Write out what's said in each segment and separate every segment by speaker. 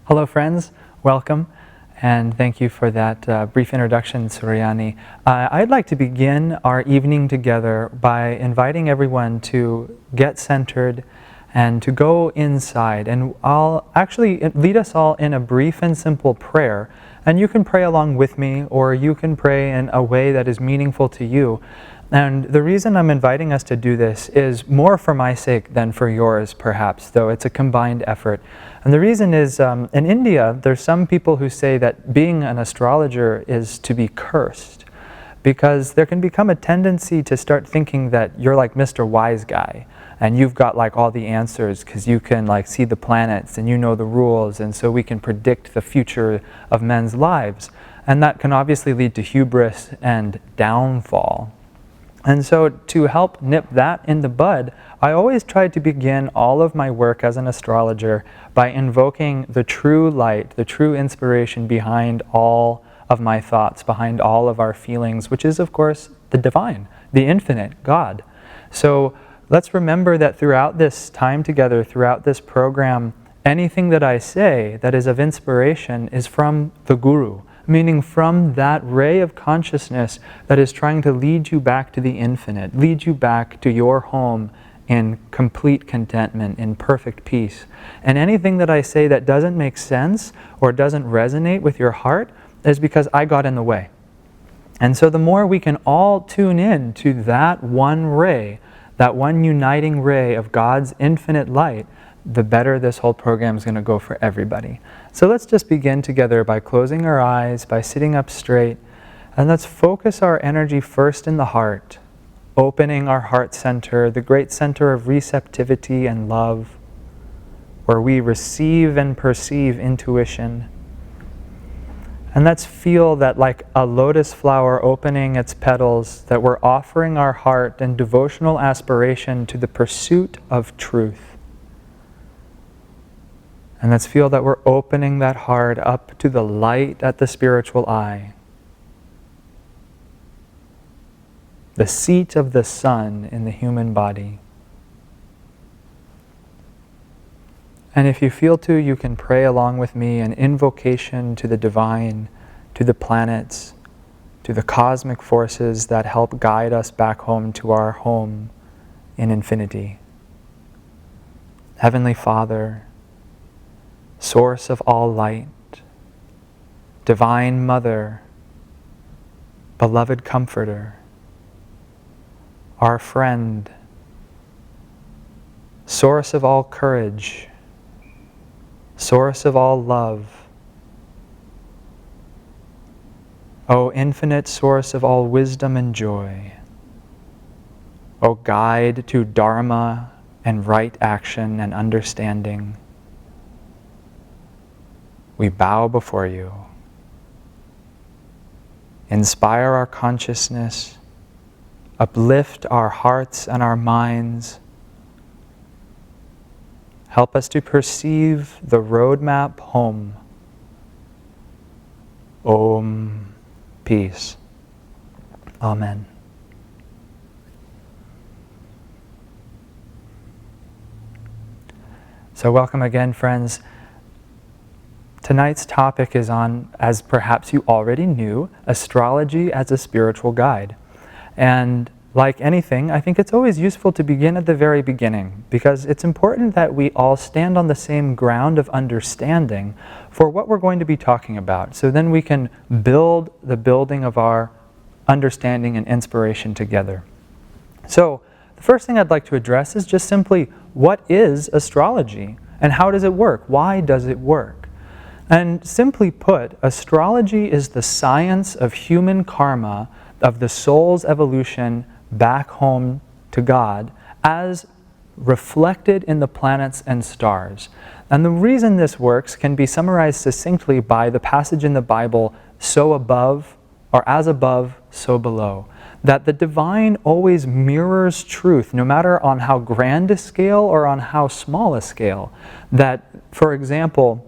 Speaker 1: Hello friends, welcome, and thank you for that brief introduction, Suryani. I'd like to begin our evening together by inviting everyone to get centered and to go inside. And I'll actually lead us all in a brief and simple prayer. And you can pray along with me, or you can pray in a way that is meaningful to you. And the reason I'm inviting us to do this is more for my sake than for yours, perhaps, though it's a combined effort. And the reason is, in India, there's some people who say that being an astrologer is to be cursed, because there can become a tendency to start thinking that you're like Mr. Wise Guy, and you've got like all the answers because you can like see the planets and you know the rules, and so we can predict the future of men's lives. And that can obviously lead to hubris and downfall. And so to help nip that in the bud, I always try to begin all of my work as an astrologer by invoking the true light, the true inspiration behind all of my thoughts, behind all of our feelings, which is, of course, the divine, the infinite, God. So let's remember that throughout this time together, throughout this program, anything that I say that is of inspiration is from the Guru, meaning from that ray of consciousness that is trying to lead you back to the infinite, lead you back to your home in complete contentment, in perfect peace. And anything that I say that doesn't make sense or doesn't resonate with your heart is because I got in the way. And so the more we can all tune in to that one ray, that one uniting ray of God's infinite light, the better this whole program is going to go for everybody. So let's just begin together by closing our eyes, by sitting up straight, and let's focus our energy first in the heart, opening our heart center, the great center of receptivity and love, where we receive and perceive intuition. And let's feel that like a lotus flower opening its petals, that we're offering our heart and devotional aspiration to the pursuit of truth. And let's feel that we're opening that heart up to the light at the spiritual eye. The seat of the sun in the human body. And if you feel to, you can pray along with me an invocation to the divine, to the planets, to the cosmic forces that help guide us back home to our home in infinity. Heavenly Father, Source of all light, Divine Mother, Beloved Comforter, our friend, Source of all courage, Source of all love, O infinite source of all wisdom and joy, O guide to Dharma and right action and understanding, we bow before you. Inspire our consciousness, uplift our hearts and our minds. Help us to perceive the roadmap home. Om, peace. Amen. So welcome again, friends. Tonight's topic is on, as perhaps you already knew, astrology as a spiritual guide. And like anything, I think it's always useful to begin at the very beginning, because it's important that we all stand on the same ground of understanding for what we're going to be talking about. So then we can build the building of our understanding and inspiration together. So the first thing I'd like to address is just simply, what is astrology? And how does it work? Why does it work? And simply put, astrology is the science of human karma, of the soul's evolution back home to God, as reflected in the planets and stars. And the reason this works can be summarized succinctly by the passage in the Bible, so above, or as above, so below. That the divine always mirrors truth, no matter on how grand a scale or on how small a scale. That, for example,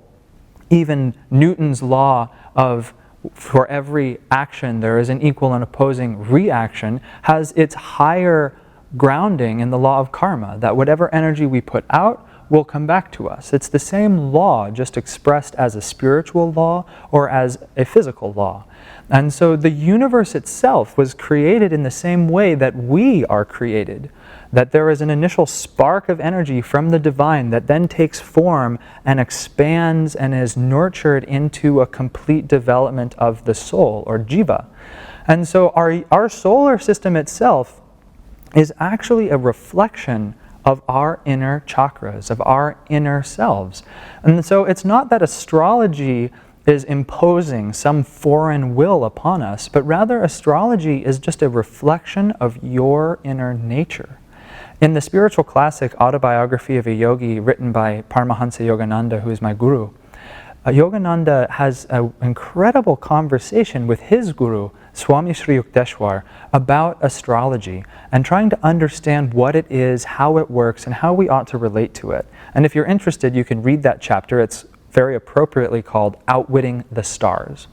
Speaker 1: even Newton's law of for every action there is an equal and opposing reaction has its higher grounding in the law of karma, that whatever energy we put out, will come back to us. It's the same law, just expressed as a spiritual law or as a physical law. And so the universe itself was created in the same way that we are created. That there is an initial spark of energy from the divine that then takes form and expands and is nurtured into a complete development of the soul, or jiva. And so our solar system itself is actually a reflection of our inner chakras, of our inner selves. And so it's not that astrology is imposing some foreign will upon us, but rather astrology is just a reflection of your inner nature. In the spiritual classic Autobiography of a Yogi, written by Paramahansa Yogananda, who is my guru, Yogananda has an incredible conversation with his guru, Swami Sri Yukteswar, about astrology and trying to understand what it is, how it works, and how we ought to relate to it. And if you're interested, you can read that chapter. It's very appropriately called Outwitting the Stars.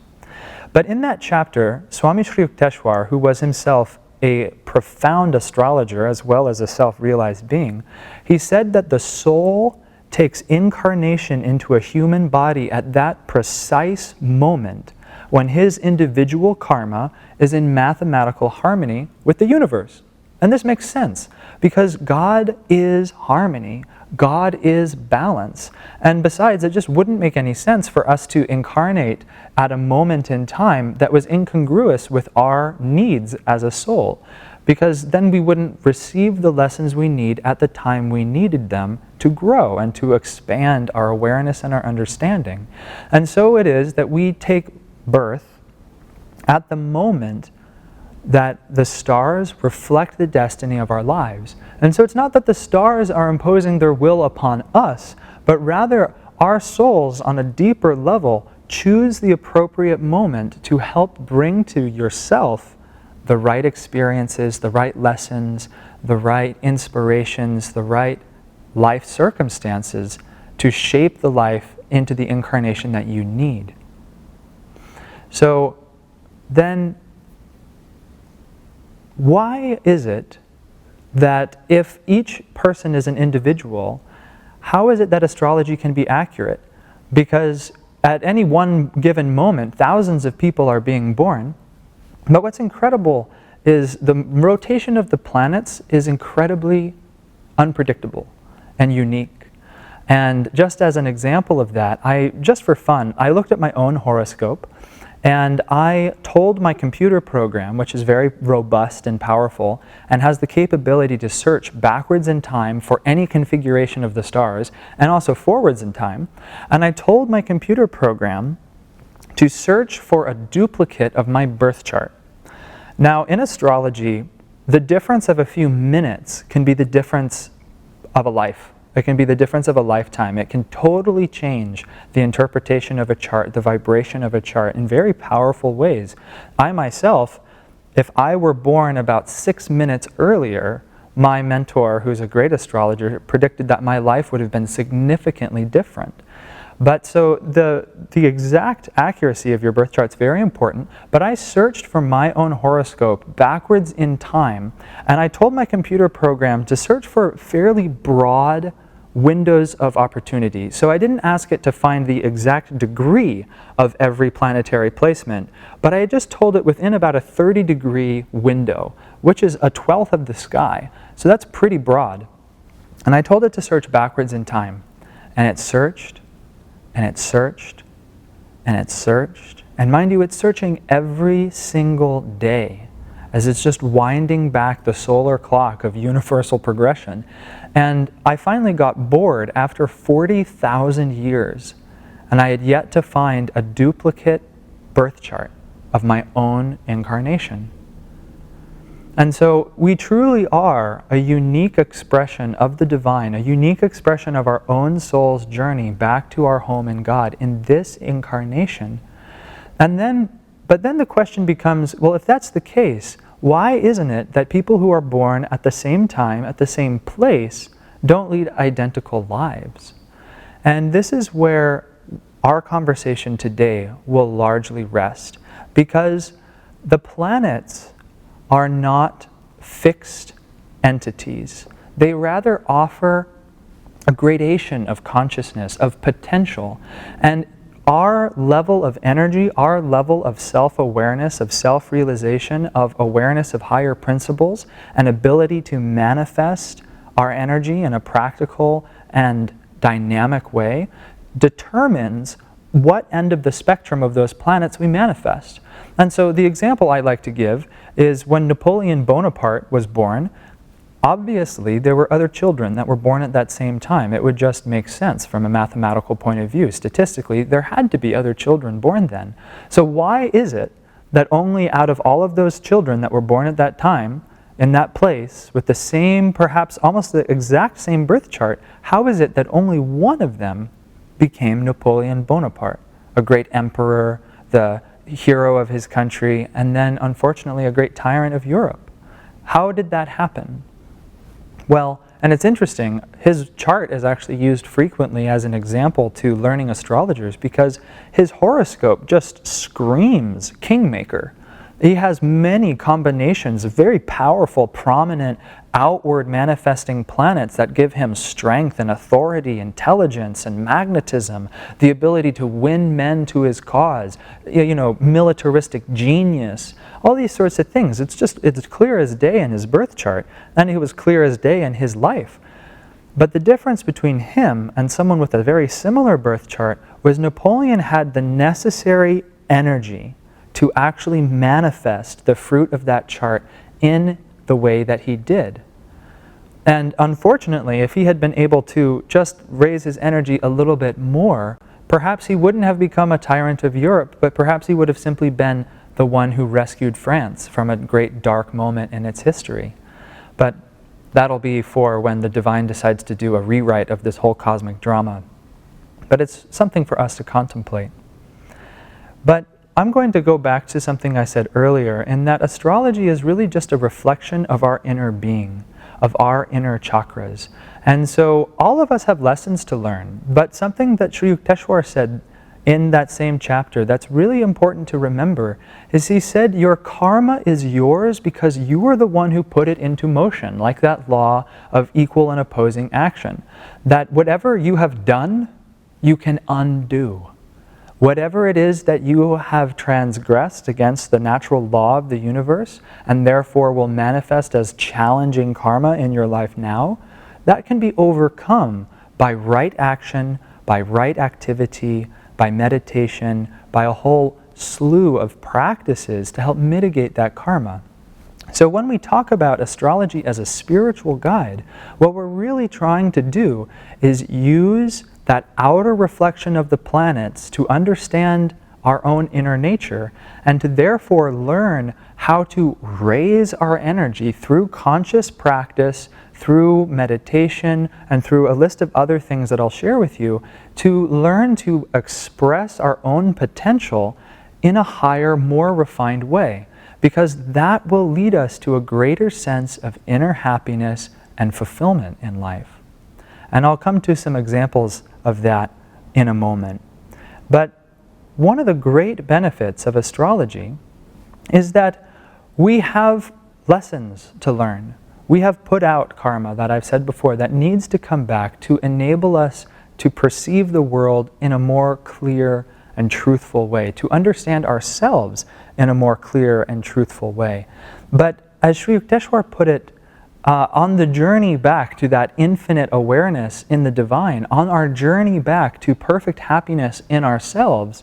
Speaker 1: But in that chapter, Swami Sri Yukteswar, who was himself a profound astrologer as well as a self-realized being, he said that the soul takes incarnation into a human body at that precise moment when his individual karma is in mathematical harmony with the universe. And this makes sense, because God is harmony, God is balance. And besides, it just wouldn't make any sense for us to incarnate at a moment in time that was incongruous with our needs as a soul, because then we wouldn't receive the lessons we need at the time we needed them to grow and to expand our awareness and our understanding. And so it is that we take birth at the moment that the stars reflect the destiny of our lives. And so it's not that the stars are imposing their will upon us, but rather our souls on a deeper level choose the appropriate moment to help bring to yourself the right experiences, the right lessons, the right inspirations, the right life circumstances to shape the life into the incarnation that you need. So then, why is it that if each person is an individual, how is it that astrology can be accurate? Because at any one given moment, thousands of people are being born. But what's incredible is the rotation of the planets is incredibly unpredictable and unique. And just as an example of that, just for fun, I looked at my own horoscope and I told my computer program, which is very robust and powerful and has the capability to search backwards in time for any configuration of the stars and also forwards in time, and I told my computer program to search for a duplicate of my birth chart. Now, in astrology, the difference of a few minutes can be the difference of a life. It can be the difference of a lifetime. It can totally change the interpretation of a chart, the vibration of a chart in very powerful ways. I myself, if I were born about 6 minutes earlier, my mentor, who's a great astrologer, predicted that my life would have been significantly different. But so the exact accuracy of your birth chart is very important, but I searched for my own horoscope backwards in time, and I told my computer program to search for fairly broad windows of opportunity. So I didn't ask it to find the exact degree of every planetary placement, but I just told it within about a 30-degree window, which is a 1/12 of the sky. So that's pretty broad. And I told it to search backwards in time, and it searched, and it searched, and it searched. And mind you, it's searching every single day as it's just winding back the solar clock of universal progression. And I finally got bored after 40,000 years, and I had yet to find a duplicate birth chart of my own incarnation. And so we truly are a unique expression of the divine, a unique expression of our own soul's journey back to our home in God in this incarnation. But then the question becomes, well, if that's the case, why isn't it that people who are born at the same time, at the same place, don't lead identical lives? And this is where our conversation today will largely rest, because the planets are not fixed entities. They rather offer a gradation of consciousness, of potential. And our level of energy, our level of self-awareness, of self-realization, of awareness of higher principles, and ability to manifest our energy in a practical and dynamic way determines what end of the spectrum of those planets we manifest. And so the example I like to give is when Napoleon Bonaparte was born, obviously there were other children that were born at that same time. It would just make sense from a mathematical point of view. Statistically, there had to be other children born then. So why is it that only out of all of those children that were born at that time, in that place, with the same, perhaps almost the exact same birth chart, how is it that only one of them became Napoleon Bonaparte, a great emperor, the hero of his country, and then unfortunately a great tyrant of Europe? How did that happen? Well, and it's interesting, his chart is actually used frequently as an example to learning astrologers because his horoscope just screams kingmaker. He has many combinations of very powerful, prominent, outward manifesting planets that give him strength and authority, intelligence and magnetism, the ability to win men to his cause, militaristic genius, all these sorts of things. It's clear as day in his birth chart, and it was clear as day in his life. But the difference between him and someone with a very similar birth chart was Napoleon had the necessary energy to actually manifest the fruit of that chart in the way that he did. And unfortunately, if he had been able to just raise his energy a little bit more, perhaps he wouldn't have become a tyrant of Europe, but perhaps he would have simply been the one who rescued France from a great dark moment in its history. But that'll be for when the divine decides to do a rewrite of this whole cosmic drama. But it's something for us to contemplate. But I'm going to go back to something I said earlier, in that astrology is really just a reflection of our inner being, of our inner chakras. And so all of us have lessons to learn, but something that Sri Yukteswar said in that same chapter that's really important to remember is he said, your karma is yours because you are the one who put it into motion, like that law of equal and opposing action. That whatever you have done, you can undo. Whatever it is that you have transgressed against the natural law of the universe and therefore will manifest as challenging karma in your life now, that can be overcome by right action, by right activity, by meditation, by a whole slew of practices to help mitigate that karma. So when we talk about astrology as a spiritual guide, what we're really trying to do is use that outer reflection of the planets to understand our own inner nature and to therefore learn how to raise our energy through conscious practice, through meditation, and through a list of other things that I'll share with you, to learn to express our own potential in a higher, more refined way, because that will lead us to a greater sense of inner happiness and fulfillment in life. And I'll come to some examples of that in a moment. But one of the great benefits of astrology is that we have lessons to learn. We have put out karma, that I've said before, that needs to come back to enable us to perceive the world in a more clear and truthful way, to understand ourselves in a more clear and truthful way. But as Sri Yukteswar put it, on the journey back to that infinite awareness in the divine, on our journey back to perfect happiness in ourselves,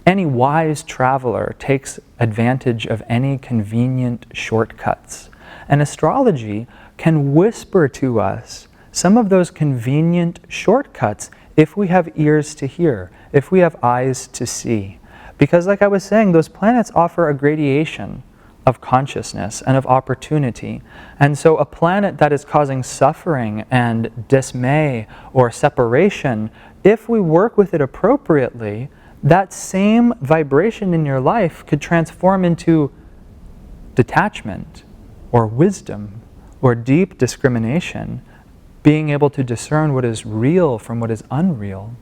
Speaker 1: any wise traveler takes advantage of any convenient shortcuts. And astrology can whisper to us some of those convenient shortcuts if we have ears to hear, if we have eyes to see. Because like I was saying, those planets offer a gradation of consciousness and of opportunity. And so a planet that is causing suffering and dismay or separation, if we work with it appropriately, that same vibration in your life could transform into detachment or wisdom or deep discrimination, being able to discern what is real from what is unreal.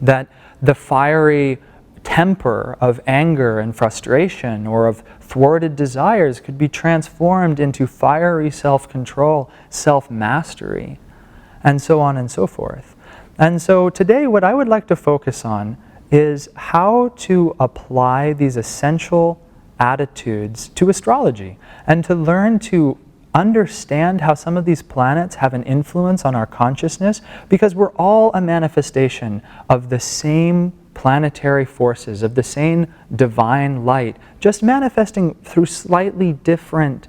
Speaker 1: That the fiery temper of anger and frustration or of thwarted desires could be transformed into fiery self-control, self-mastery. and so on and so forth. And so today what I would like to focus on is how to apply these essential attitudes to astrology and to learn to understand how some of these planets have an influence on our consciousness, because we're all a manifestation of the same planetary forces, of the same divine light, just manifesting through slightly different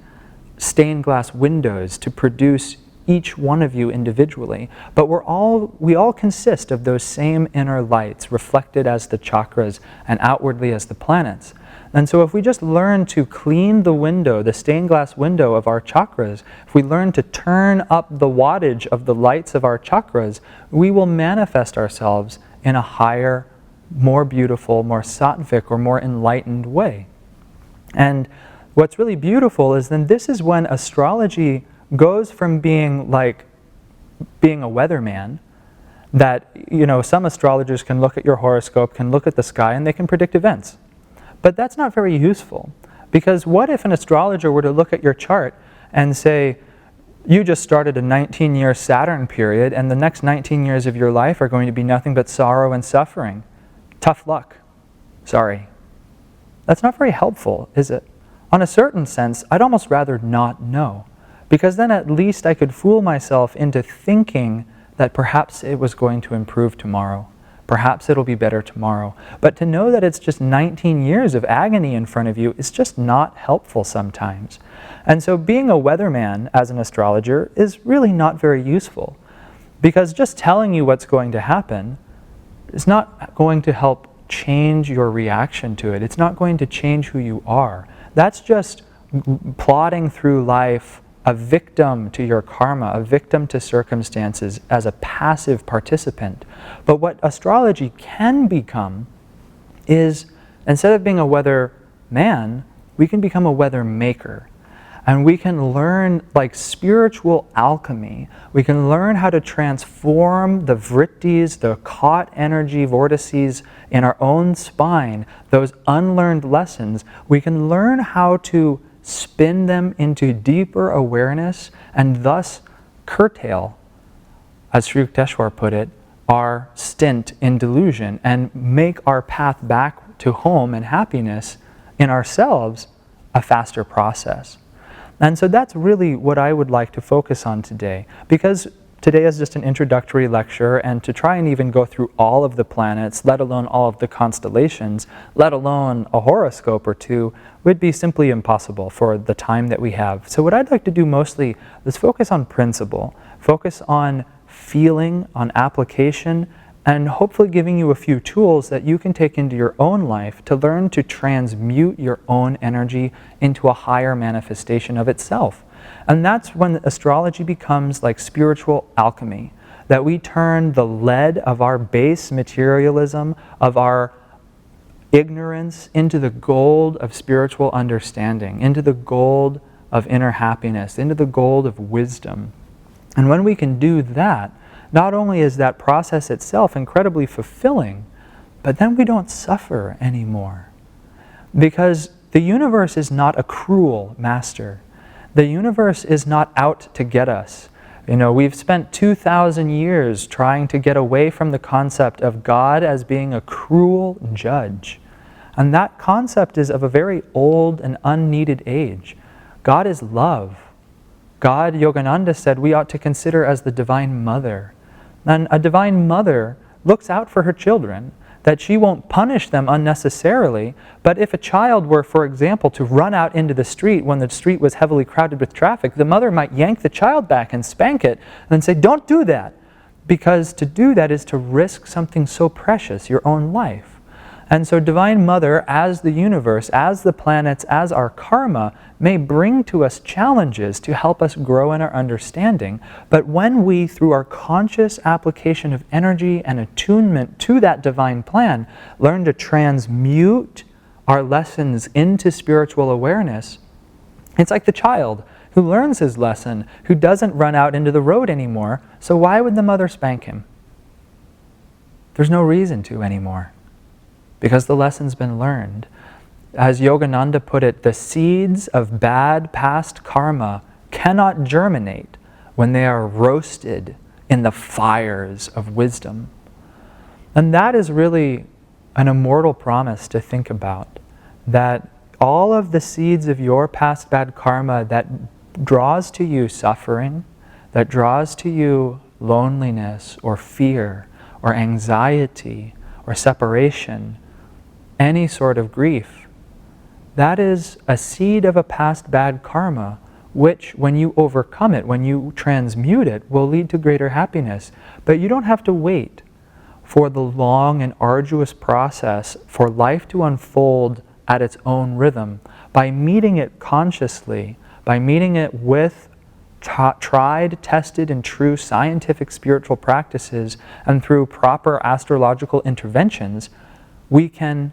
Speaker 1: stained glass windows to produce each one of you individually. But we all consist of those same inner lights, reflected as the chakras and outwardly as the planets. And so if we just learn to clean the window, the stained glass window of our chakras, if we learn to turn up the wattage of the lights of our chakras, we will manifest ourselves in a higher, more beautiful, more sattvic, or more enlightened way. And what's really beautiful is then this is when astrology goes from being like being a weatherman, that, you know, some astrologers can look at your horoscope, can look at the sky, and they can predict events. But that's not very useful, because what if an astrologer were to look at your chart and say, you just started a 19-year Saturn period, and the next 19 years of your life are going to be nothing but sorrow and suffering. Tough luck. Sorry. That's not very helpful, is it? On a certain sense, I'd almost rather not know, because then at least I could fool myself into thinking that perhaps it was going to improve tomorrow. Perhaps it'll be better tomorrow. But to know that it's just 19 years of agony in front of you is just not helpful sometimes. And so being a weatherman as an astrologer is really not very useful, because just telling you what's going to happen is not going to help change your reaction to it. It's not going to change who you are. That's just plodding through life, a victim to your karma, a victim to circumstances as a passive participant. But what astrology can become is, instead of being a weather man, we can become a weather maker. And we can learn, like spiritual alchemy, we can learn how to transform the vrittis, the caught energy vortices in our own spine, those unlearned lessons. We can learn how to spin them into deeper awareness and thus curtail, as Sri Yukteswar put it, our stint in delusion, and make our path back to home and happiness in ourselves a faster process. And so that's really what I would like to focus on today, because today is just an introductory lecture, and to try and even go through all of the planets, let alone all of the constellations, let alone a horoscope or two, would be simply impossible for the time that we have. So what I'd like to do mostly is focus on principle, focus on feeling, on application, and hopefully giving you a few tools that you can take into your own life to learn to transmute your own energy into a higher manifestation of itself. And that's when astrology becomes like spiritual alchemy, that we turn the lead of our base materialism, of our ignorance, into the gold of spiritual understanding, into the gold of inner happiness, into the gold of wisdom. And when we can do that, not only is that process itself incredibly fulfilling, but then we don't suffer anymore. Because the universe is not a cruel master. The universe is not out to get us. You know, we've spent 2,000 years trying to get away from the concept of God as being a cruel judge. And that concept is of a very old and unneeded age. God is love. God, Yogananda said, we ought to consider as the Divine Mother. And a Divine Mother looks out for her children, that she won't punish them unnecessarily. But if a child were, for example, to run out into the street when the street was heavily crowded with traffic, the mother might yank the child back and spank it and say, don't do that. Because to do that is to risk something so precious, your own life. And so Divine Mother, as the universe, as the planets, as our karma, may bring to us challenges to help us grow in our understanding. But when we, through our conscious application of energy and attunement to that divine plan, learn to transmute our lessons into spiritual awareness, it's like the child who learns his lesson, who doesn't run out into the road anymore. So why would the mother spank him? There's no reason to anymore, because the lesson's been learned. As Yogananda put it, the seeds of bad past karma cannot germinate when they are roasted in the fires of wisdom. And that is really an immortal promise to think about, that all of the seeds of your past bad karma that draws to you suffering, that draws to you loneliness or fear or anxiety or separation, any sort of grief, that is a seed of a past bad karma, which when you overcome it, when you transmute it, will lead to greater happiness. But you don't have to wait for the long and arduous process for life to unfold at its own rhythm. By meeting it consciously, by meeting it with tried, tested, and true scientific spiritual practices, and through proper astrological interventions, we can,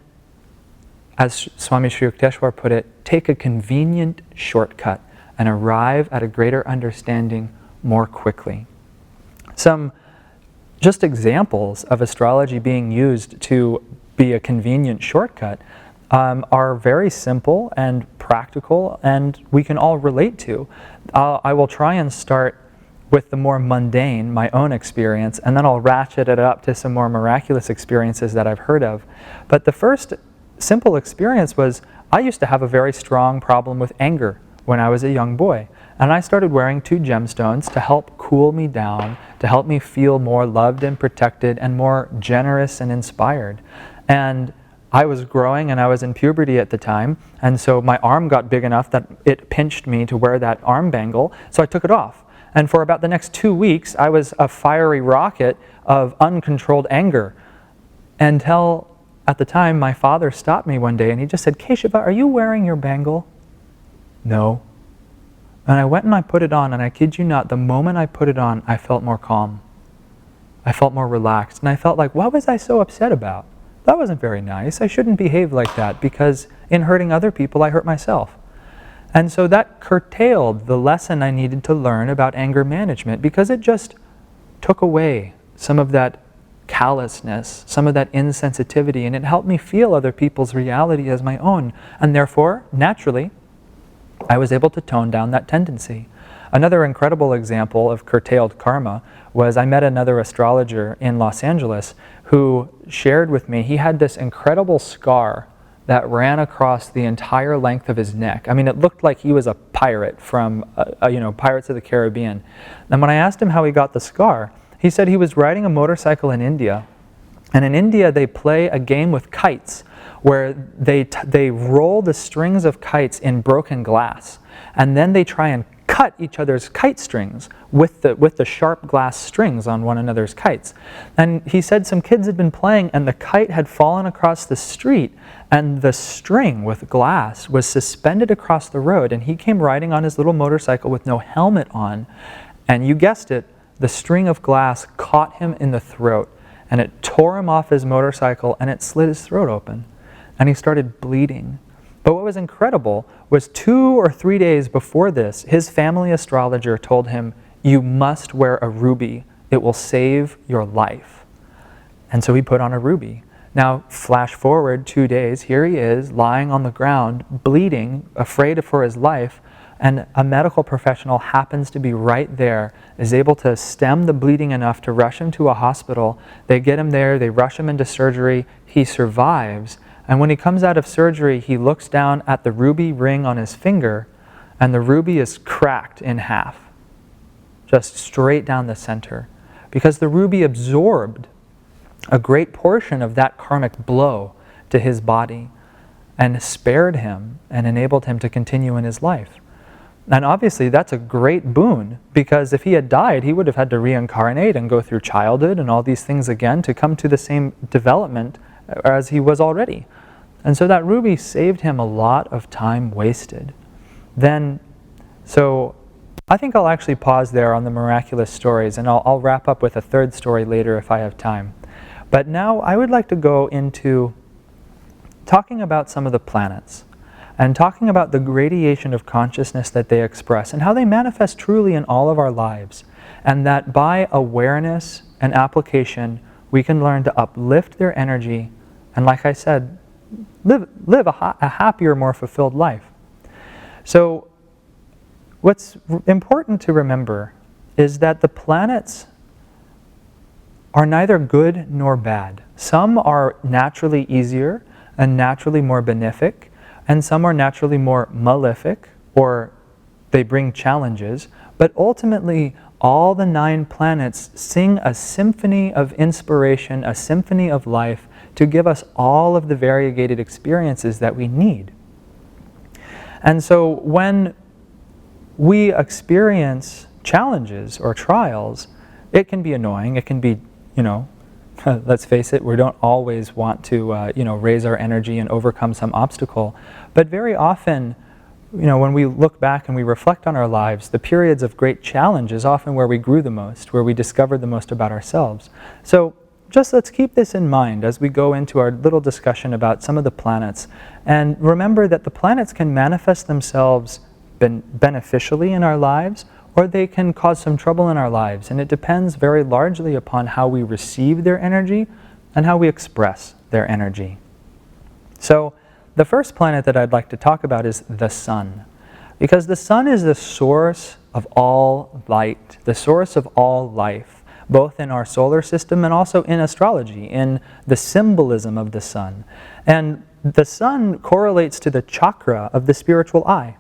Speaker 1: as Swami Sri Yukteswar put it, take a convenient shortcut and arrive at a greater understanding more quickly. Some just examples of astrology being used to be a convenient shortcut are very simple and practical, and we can all relate to. I will try and start with the more mundane, my own experience, and then I'll ratchet it up to some more miraculous experiences that I've heard of. But the first simple experience was, I used to have a very strong problem with anger when I was a young boy. And I started wearing 2 gemstones to help cool me down, to help me feel more loved and protected and more generous and inspired. And I was growing and I was in puberty at the time, and so my arm got big enough that it pinched me to wear that arm bangle, so I took it off. And for about the next 2 weeks, I was a fiery rocket of uncontrolled anger, until at the time my father stopped me one day and he just said, "Keshava, are you wearing your bangle?" "No." And I went and I put it on, and I kid you not, the moment I put it on, I felt more calm. I felt more relaxed, and I felt like, what was I so upset about? That wasn't very nice. I shouldn't behave like that, because in hurting other people, I hurt myself. And so that curtailed the lesson I needed to learn about anger management, because it just took away some of that callousness, some of that insensitivity, and it helped me feel other people's reality as my own. And therefore, naturally, I was able to tone down that tendency. Another incredible example of curtailed karma was, I met another astrologer in Los Angeles who shared with me, he had this incredible scar that ran across the entire length of his neck. I mean, it looked like he was a pirate from Pirates of the Caribbean. And when I asked him how he got the scar, he said he was riding a motorcycle in India, and in India they play a game with kites where they roll the strings of kites in broken glass, and then they try and cut each other's kite strings with the sharp glass strings on one another's kites. And he said some kids had been playing, and the kite had fallen across the street, and the string with glass was suspended across the road, and he came riding on his little motorcycle with no helmet on, and you guessed it, the string of glass caught him in the throat, and it tore him off his motorcycle, and it slit his throat open. And he started bleeding. But what was incredible was 2 or 3 days before this, his family astrologer told him, "You must wear a ruby. It will save your life." And so he put on a ruby. Now, flash forward 2 days, here he is lying on the ground, bleeding, afraid for his life, and a medical professional happens to be right there, is able to stem the bleeding enough to rush him to a hospital. They get him there, they rush him into surgery, he survives. And when he comes out of surgery, he looks down at the ruby ring on his finger, and the ruby is cracked in half, just straight down the center, because the ruby absorbed a great portion of that karmic blow to his body and spared him and enabled him to continue in his life. And obviously that's a great boon, because if he had died, he would have had to reincarnate and go through childhood and all these things again to come to the same development as he was already. And so that ruby saved him a lot of time wasted. So I think I'll actually pause there on the miraculous stories, and I'll wrap up with a third story later if I have time. But now I would like to go into talking about some of the planets, and talking about the gradation of consciousness that they express and how they manifest truly in all of our lives. And that by awareness and application, we can learn to uplift their energy and, like I said, live a happier, more fulfilled life. So what's important to remember is that the planets are neither good nor bad. Some are naturally easier and naturally more benefic, and some are naturally more malefic, or they bring challenges. But ultimately, all the 9 planets sing a symphony of inspiration, a symphony of life, to give us all of the variegated experiences that we need. And so when we experience challenges or trials, it can be annoying. It can be, let's face it, we don't always want to, raise our energy and overcome some obstacle. But very often, when we look back and we reflect on our lives, the periods of great challenge is often where we grew the most, where we discovered the most about ourselves. So just let's keep this in mind as we go into our little discussion about some of the planets. And remember that the planets can manifest themselves beneficially in our lives, or they can cause some trouble in our lives. And it depends very largely upon how we receive their energy and how we express their energy. So the first planet that I'd like to talk about is the sun. Because the sun is the source of all light, the source of all life, both in our solar system and also in astrology, in the symbolism of the sun. And the sun correlates to the chakra of the spiritual eye.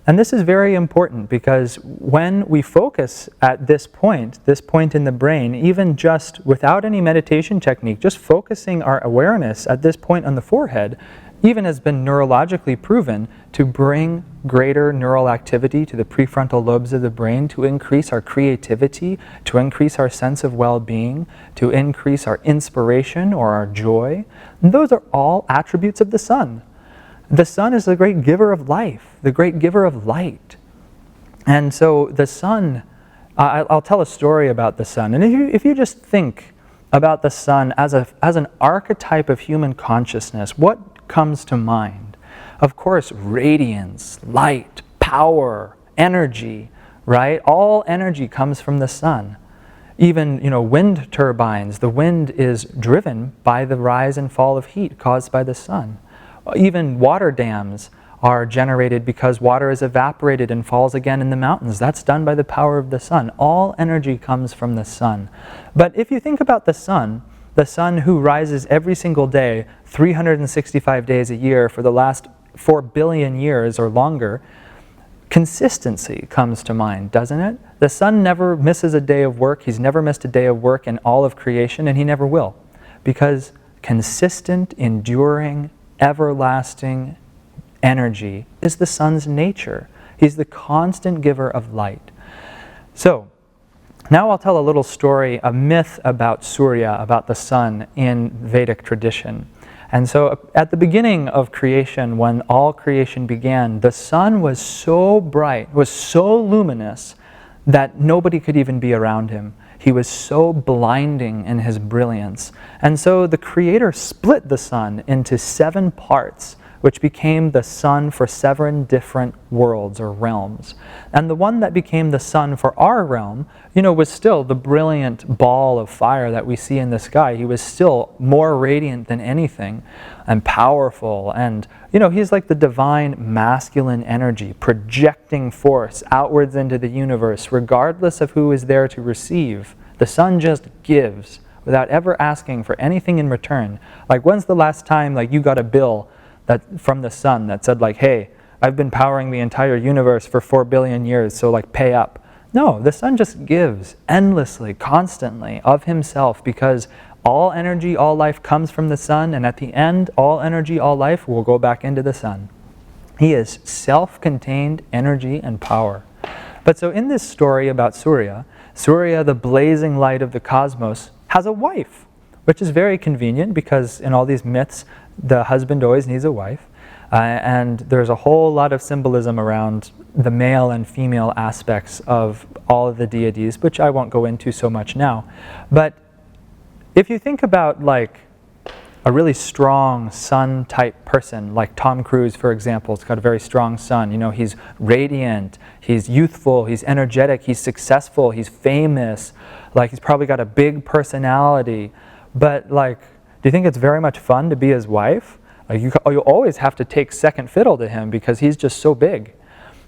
Speaker 1: And this is very important because when we focus at this point in the brain, even just without any meditation technique, just focusing our awareness at this point on the forehead, even has been neurologically proven to bring greater neural activity to the prefrontal lobes of the brain, to increase our creativity, to increase our sense of well-being, to increase our inspiration or our joy. And those are all attributes of the sun. The sun is the great giver of life, the great giver of light. And so the sun, I'll tell a story about the sun. And if you just think about the sun as an archetype of human consciousness, what comes to mind? Of course, radiance, light, power, energy, right? All energy comes from the sun. Even, wind turbines, the wind is driven by the rise and fall of heat caused by the sun. Even water dams are generated because water is evaporated and falls again in the mountains. That's done by the power of the sun. All energy comes from the sun. But if you think about the sun who rises every single day, 365 days a year for the last 4 billion years or longer, consistency comes to mind, doesn't it? The sun never misses a day of work. He's never missed a day of work in all of creation, and he never will. Because consistent, enduring, everlasting energy is the sun's nature. He's the constant giver of light. So, now I'll tell a little story, a myth about Surya, about the sun in Vedic tradition. And so at the beginning of creation, when all creation began, the sun was so bright, was so luminous, that nobody could even be around him. He was so blinding in his brilliance. And so the Creator split the sun into 7 parts, which became the sun for 7 different worlds or realms. And the one that became the sun for our realm, was still the brilliant ball of fire that we see in the sky. He was still more radiant than anything and powerful. And, he's like the divine masculine energy, projecting force outwards into the universe, regardless of who is there to receive. The sun just gives without ever asking for anything in return. Like, when's the last time you got a bill from the sun that said hey, I've been powering the entire universe for 4 billion years, so pay up? No, the sun just gives endlessly, constantly of himself, because all energy, all life comes from the sun, and at the end, all energy, all life will go back into the sun. He is self-contained energy and power. But so in this story about Surya, the blazing light of the cosmos, has a wife, which is very convenient because in all these myths, the husband always needs a wife. And there's a whole lot of symbolism around the male and female aspects of all of the deities, which I won't go into so much now. But if you think about a really strong sun-type person, like Tom Cruise, for example, has got a very strong sun. He's radiant, he's youthful, he's energetic, he's successful, he's famous. He's probably got a big personality. But do you think it's very much fun to be his wife? You always have to take second fiddle to him because he's just so big.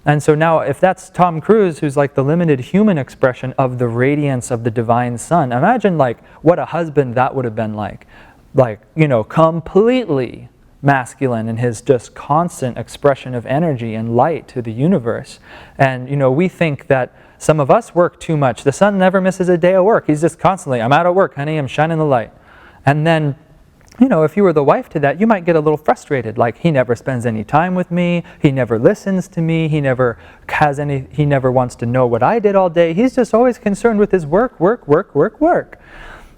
Speaker 1: And so now, if that's Tom Cruise, who's like the limited human expression of the radiance of the divine sun, imagine like what a husband that would have been like. Like, completely masculine in his just constant expression of energy and light to the universe. And, we think that some of us work too much. The sun never misses a day of work. He's just constantly, I'm out of work, honey, I'm shining the light. And then, if you were the wife to that, you might get a little frustrated. Like, he never spends any time with me. He never listens to me. He never wants to know what I did all day. He's just always concerned with his work.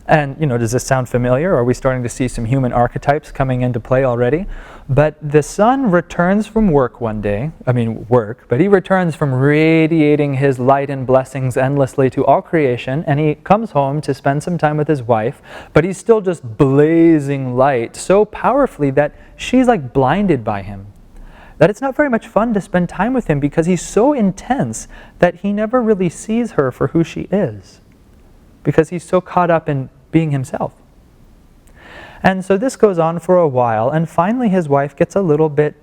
Speaker 1: And, does this sound familiar? Are we starting to see some human archetypes coming into play already? But the sun returns from work one day. But he returns from radiating his light and blessings endlessly to all creation, and he comes home to spend some time with his wife, but he's still just blazing light so powerfully that she's like blinded by him. That it's not very much fun to spend time with him because he's so intense that he never really sees her for who she is, because he's so caught up in being himself. And so this goes on for a while, and finally his wife gets a little bit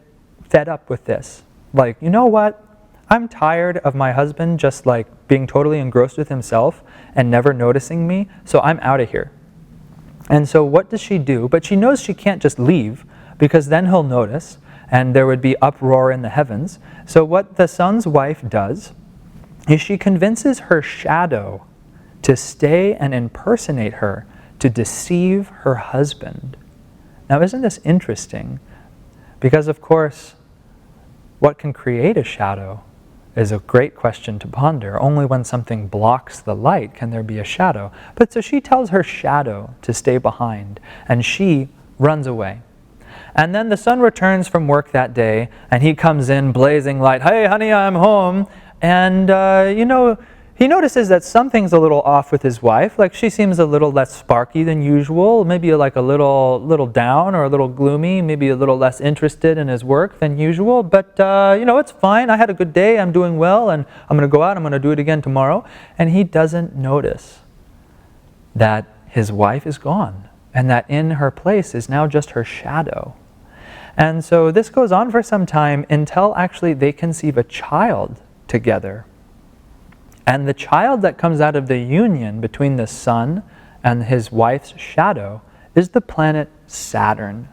Speaker 1: fed up with this. Like, you know what? I'm tired of my husband just like being totally engrossed with himself and never noticing me, so I'm out of here. And so what does she do? But she knows she can't just leave, because then he'll notice, and there would be uproar in the heavens. So what the sun's wife does is she convinces her shadow to stay and impersonate her, to deceive her husband. Now, isn't this interesting? Because, of course, what can create a shadow is a great question to ponder. Only when something blocks the light can there be a shadow. But so she tells her shadow to stay behind, and she runs away. And then the sun returns from work that day, and he comes in blazing light. Hey, honey, I'm home. And, he notices that something's a little off with his wife. Like, she seems a little less sparky than usual, maybe like a little down or a little gloomy, maybe a little less interested in his work than usual. But, it's fine. I had a good day. I'm doing well, and I'm going to go out. I'm going to do it again tomorrow. And he doesn't notice that his wife is gone, and that in her place is now just her shadow. And so this goes on for some time until actually they conceive a child together. And the child that comes out of the union between the sun and his wife's shadow is the planet Saturn.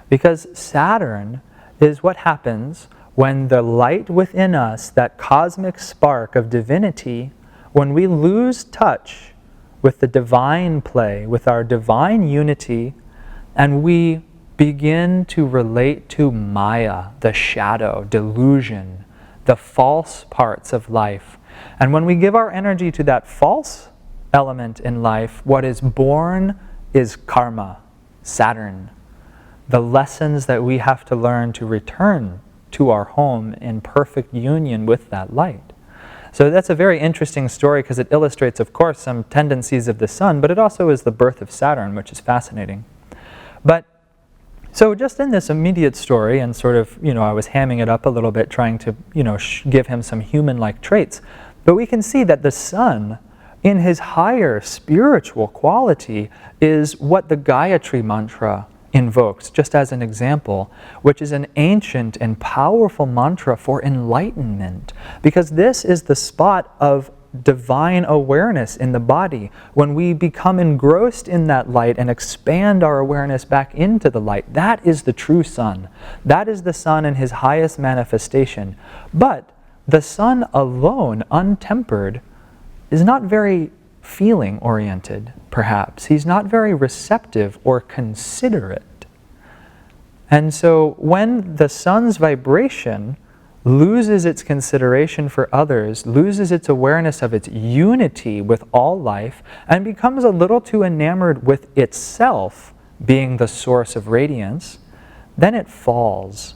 Speaker 1: Because Saturn is what happens when the light within us, that cosmic spark of divinity, when we lose touch with the divine play, with our divine unity, and we begin to relate to Maya, the shadow, delusion, the false parts of life. And when we give our energy to that false element in life, what is born is karma, Saturn. The lessons that we have to learn to return to our home in perfect union with that light. So that's a very interesting story because it illustrates, of course, some tendencies of the sun, but it also is the birth of Saturn, which is fascinating. But so just in this immediate story, and sort of, I was hamming it up a little bit, trying to, give him some human-like traits. But we can see that the sun, in his higher spiritual quality, is what the Gayatri Mantra invokes, just as an example, which is an ancient and powerful mantra for enlightenment. Because this is the spot of divine awareness in the body. When we become engrossed in that light and expand our awareness back into the light, that is the true sun. That is the sun in his highest manifestation. But the sun alone, untempered, is not very feeling oriented, perhaps. He's not very receptive or considerate. And so when the sun's vibration loses its consideration for others, loses its awareness of its unity with all life, and becomes a little too enamored with itself being the source of radiance, then it falls.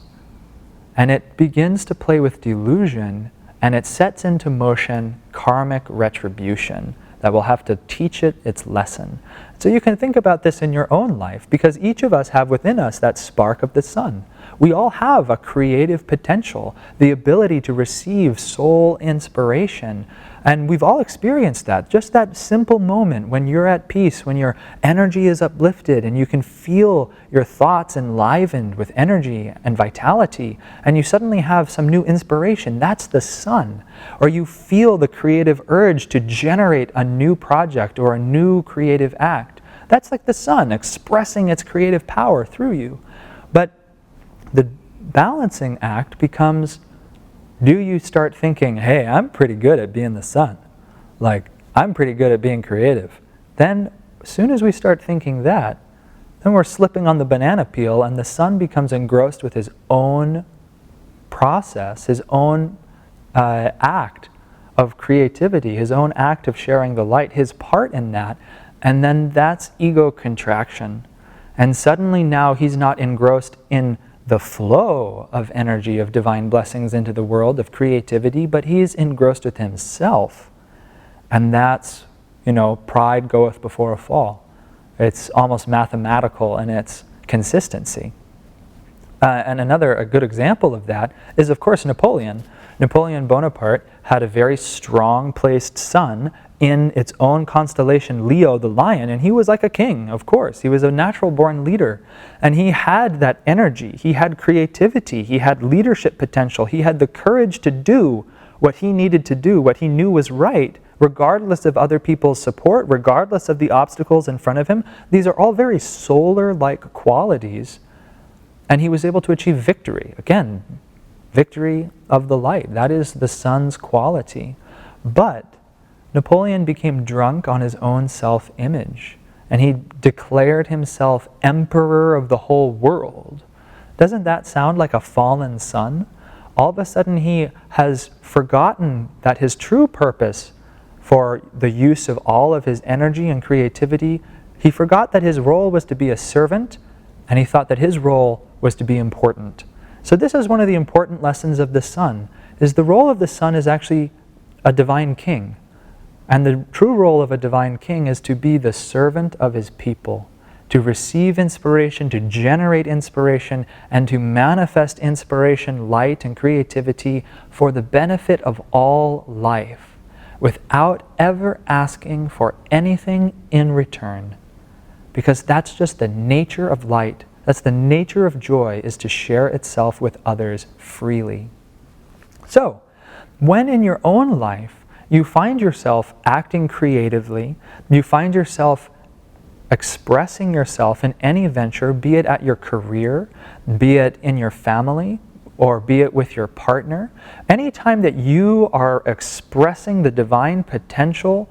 Speaker 1: And it begins to play with delusion, and it sets into motion karmic retribution that will have to teach it its lesson. So you can think about this in your own life, because each of us have within us that spark of the sun. We all have a creative potential, the ability to receive soul inspiration. And we've all experienced that, just that simple moment when you're at peace, when your energy is uplifted and you can feel your thoughts enlivened with energy and vitality, and you suddenly have some new inspiration. That's the sun. Or you feel the creative urge to generate a new project or a new creative act. That's like the sun expressing its creative power through you. But the balancing act becomes, do you start thinking, hey, I'm pretty good at being the sun. Like, I'm pretty good at being creative. Then, as soon as we start thinking that, then we're slipping on the banana peel, and the sun becomes engrossed with his own process, his own act of creativity, his own act of sharing the light, his part in that, and then that's ego contraction. And suddenly now he's not engrossed in the flow of energy of divine blessings into the world, of creativity, but he's engrossed with himself. And that's, pride goeth before a fall. It's almost mathematical in its consistency. And a good example of that is, of course, Napoleon. Napoleon Bonaparte had a very strong placed sun in its own constellation, Leo the lion, and he was like a king, of course. He was a natural-born leader, and he had that energy, he had creativity, he had leadership potential, he had the courage to do what he needed to do, what he knew was right, regardless of other people's support, regardless of the obstacles in front of him. These are all very solar-like qualities, and he was able to achieve victory. Again, victory of the light. That is the sun's quality. But Napoleon became drunk on his own self-image, and he declared himself emperor of the whole world. Doesn't that sound like a fallen sun? All of a sudden he has forgotten that his true purpose for the use of all of his energy and creativity, he forgot that his role was to be a servant, and he thought that his role was to be important. So this is one of the important lessons of the sun, is the role of the sun is actually a divine king. And the true role of a divine king is to be the servant of his people, to receive inspiration, to generate inspiration, and to manifest inspiration, light, and creativity for the benefit of all life, without ever asking for anything in return. Because that's just the nature of light. That's the nature of joy, is to share itself with others freely. So, when in your own life you find yourself acting creatively, you find yourself expressing yourself in any venture, be it at your career, be it in your family, or be it with your partner, anytime that you are expressing the divine potential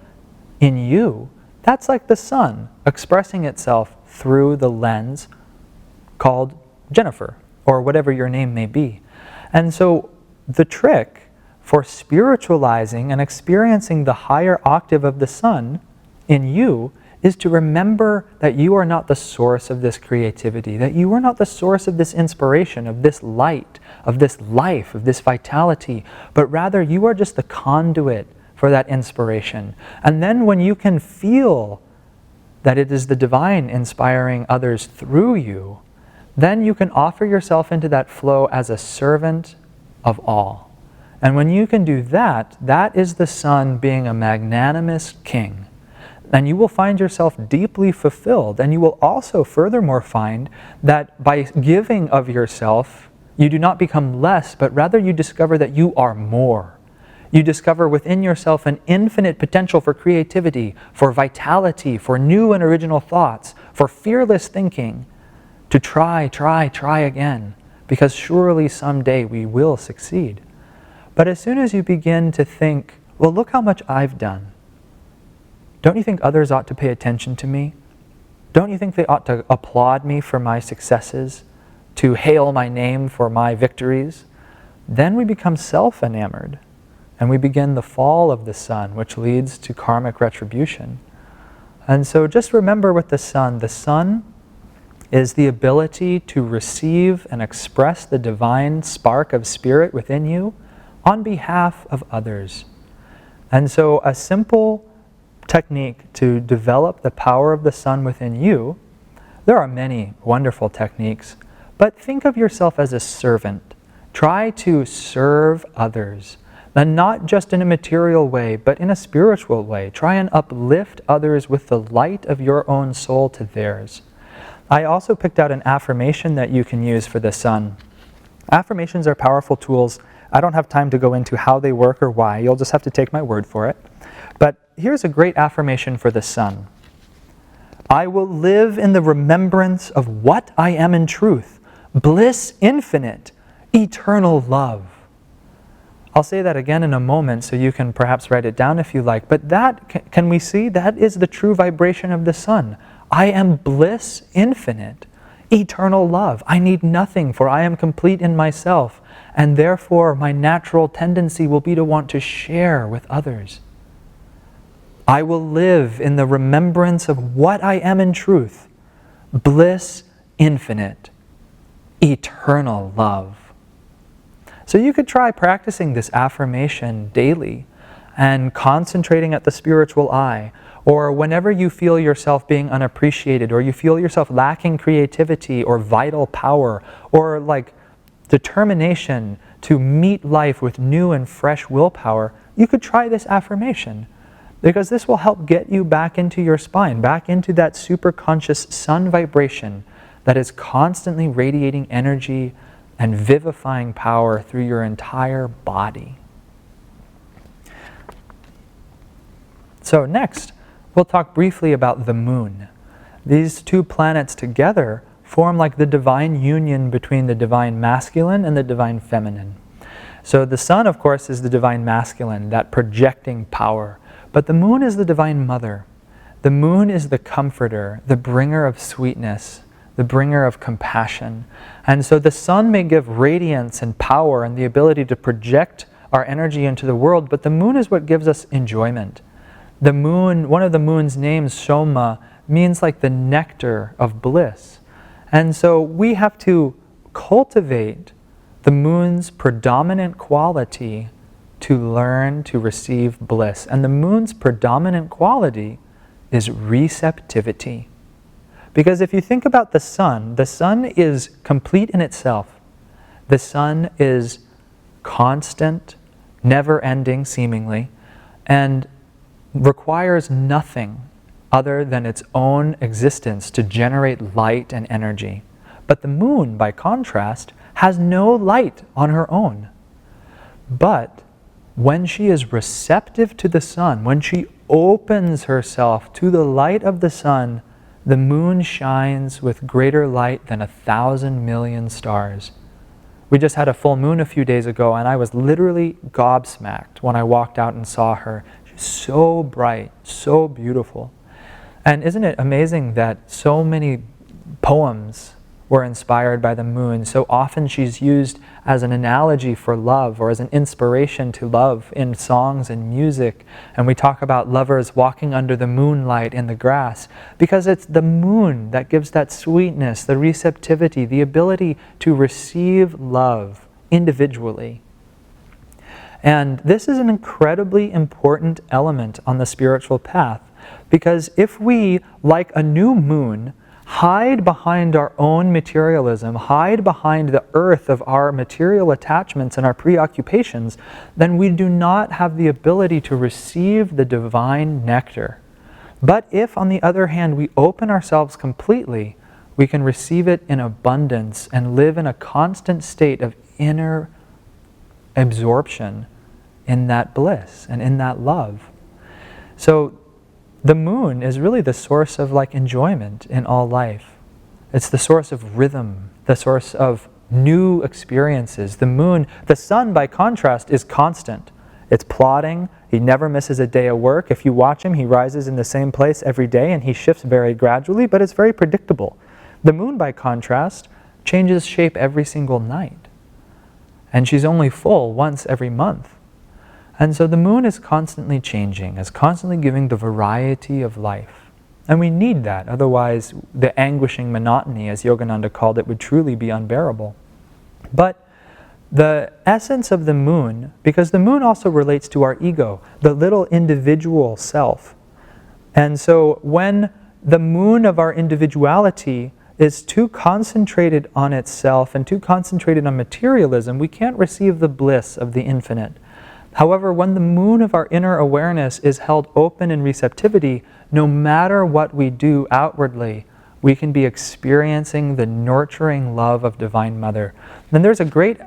Speaker 1: in you, that's like the sun expressing itself through the lens called Jennifer, or whatever your name may be. And so the trick for spiritualizing and experiencing the higher octave of the sun in you is to remember that you are not the source of this creativity, that you are not the source of this inspiration, of this light, of this life, of this vitality, but rather you are just the conduit for that inspiration. And then when you can feel that it is the divine inspiring others through you, then you can offer yourself into that flow as a servant of all. And when you can do that, that is the sun being a magnanimous king. And you will find yourself deeply fulfilled. And you will also furthermore find that by giving of yourself, you do not become less, but rather you discover that you are more. You discover within yourself an infinite potential for creativity, for vitality, for new and original thoughts, for fearless thinking, to try again, because surely someday we will succeed. But as soon as you begin to think, well, look how much I've done. Don't you think others ought to pay attention to me? Don't you think they ought to applaud me for my successes, to hail my name for my victories? Then we become self-enamored, and we begin the fall of the sun, which leads to karmic retribution. And so just remember with the sun is the ability to receive and express the divine spark of spirit within you on behalf of others. And so a simple technique to develop the power of the sun within you, there are many wonderful techniques, but think of yourself as a servant. Try to serve others, and not just in a material way, but in a spiritual way. Try and uplift others with the light of your own soul to theirs. I also picked out an affirmation that you can use for the sun. Affirmations are powerful tools. I don't have time to go into how they work or why. You'll just have to take my word for it. But here's a great affirmation for the sun. I will live in the remembrance of what I am in truth, bliss infinite, eternal love. I'll say that again in a moment so you can perhaps write it down if you like. But that, can we see, that is the true vibration of the sun. I am bliss infinite, eternal love. I need nothing, for I am complete in myself, and therefore my natural tendency will be to want to share with others. I will live in the remembrance of what I am in truth, bliss infinite, eternal love. So you could try practicing this affirmation daily and concentrating at the spiritual eye, or whenever you feel yourself being unappreciated, or you feel yourself lacking creativity or vital power, or like determination to meet life with new and fresh willpower, you could try this affirmation, because this will help get you back into your spine, back into that superconscious sun vibration that is constantly radiating energy and vivifying power through your entire body. So next, we'll talk briefly about the moon. These two planets together form like the divine union between the divine masculine and the divine feminine. So the sun, of course, is the divine masculine, that projecting power. But the moon is the divine mother. The moon is the comforter, the bringer of sweetness, the bringer of compassion. And so the sun may give radiance and power and the ability to project our energy into the world, but the moon is what gives us enjoyment. The moon, one of the moon's names, Soma, means like the nectar of bliss. And so we have to cultivate the moon's predominant quality to learn to receive bliss. And the moon's predominant quality is receptivity. Because if you think about the sun is complete in itself. The sun is constant, never-ending seemingly, and requires nothing other than its own existence to generate light and energy. But the moon, by contrast, has no light on her own. But when she is receptive to the sun, when she opens herself to the light of the sun, the moon shines with greater light than 1,000 million stars. We just had a full moon a few days ago, and I was literally gobsmacked when I walked out and saw her. She's so bright, so beautiful. And isn't it amazing that so many poems were inspired by the moon? So often she's used as an analogy for love, or as an inspiration to love in songs and music. And we talk about lovers walking under the moonlight in the grass, because it's the moon that gives that sweetness, the receptivity, the ability to receive love individually. And this is an incredibly important element on the spiritual path, because if we, like a new moon, hide behind our own materialism, hide behind the earth of our material attachments and our preoccupations, then we do not have the ability to receive the divine nectar. But if, on the other hand, we open ourselves completely, we can receive it in abundance and live in a constant state of inner absorption in that bliss and in that love. So the moon is really the source of like enjoyment in all life. It's the source of rhythm, the source of new experiences. The sun, by contrast, is constant. It's plodding. He never misses a day of work. If you watch him, he rises in the same place every day, and he shifts very gradually, but it's very predictable. The moon, by contrast, changes shape every single night. And she's only full once every month. And so the moon is constantly changing, is constantly giving the variety of life. And we need that, otherwise the anguishing monotony, as Yogananda called it, would truly be unbearable. But the essence of the moon, because the moon also relates to our ego, the little individual self, And so when the moon of our individuality is too concentrated on itself and too concentrated on materialism, we can't receive the bliss of the infinite. However, when the moon of our inner awareness is held open in receptivity, no matter what we do outwardly, we can be experiencing the nurturing love of Divine Mother. And there's a great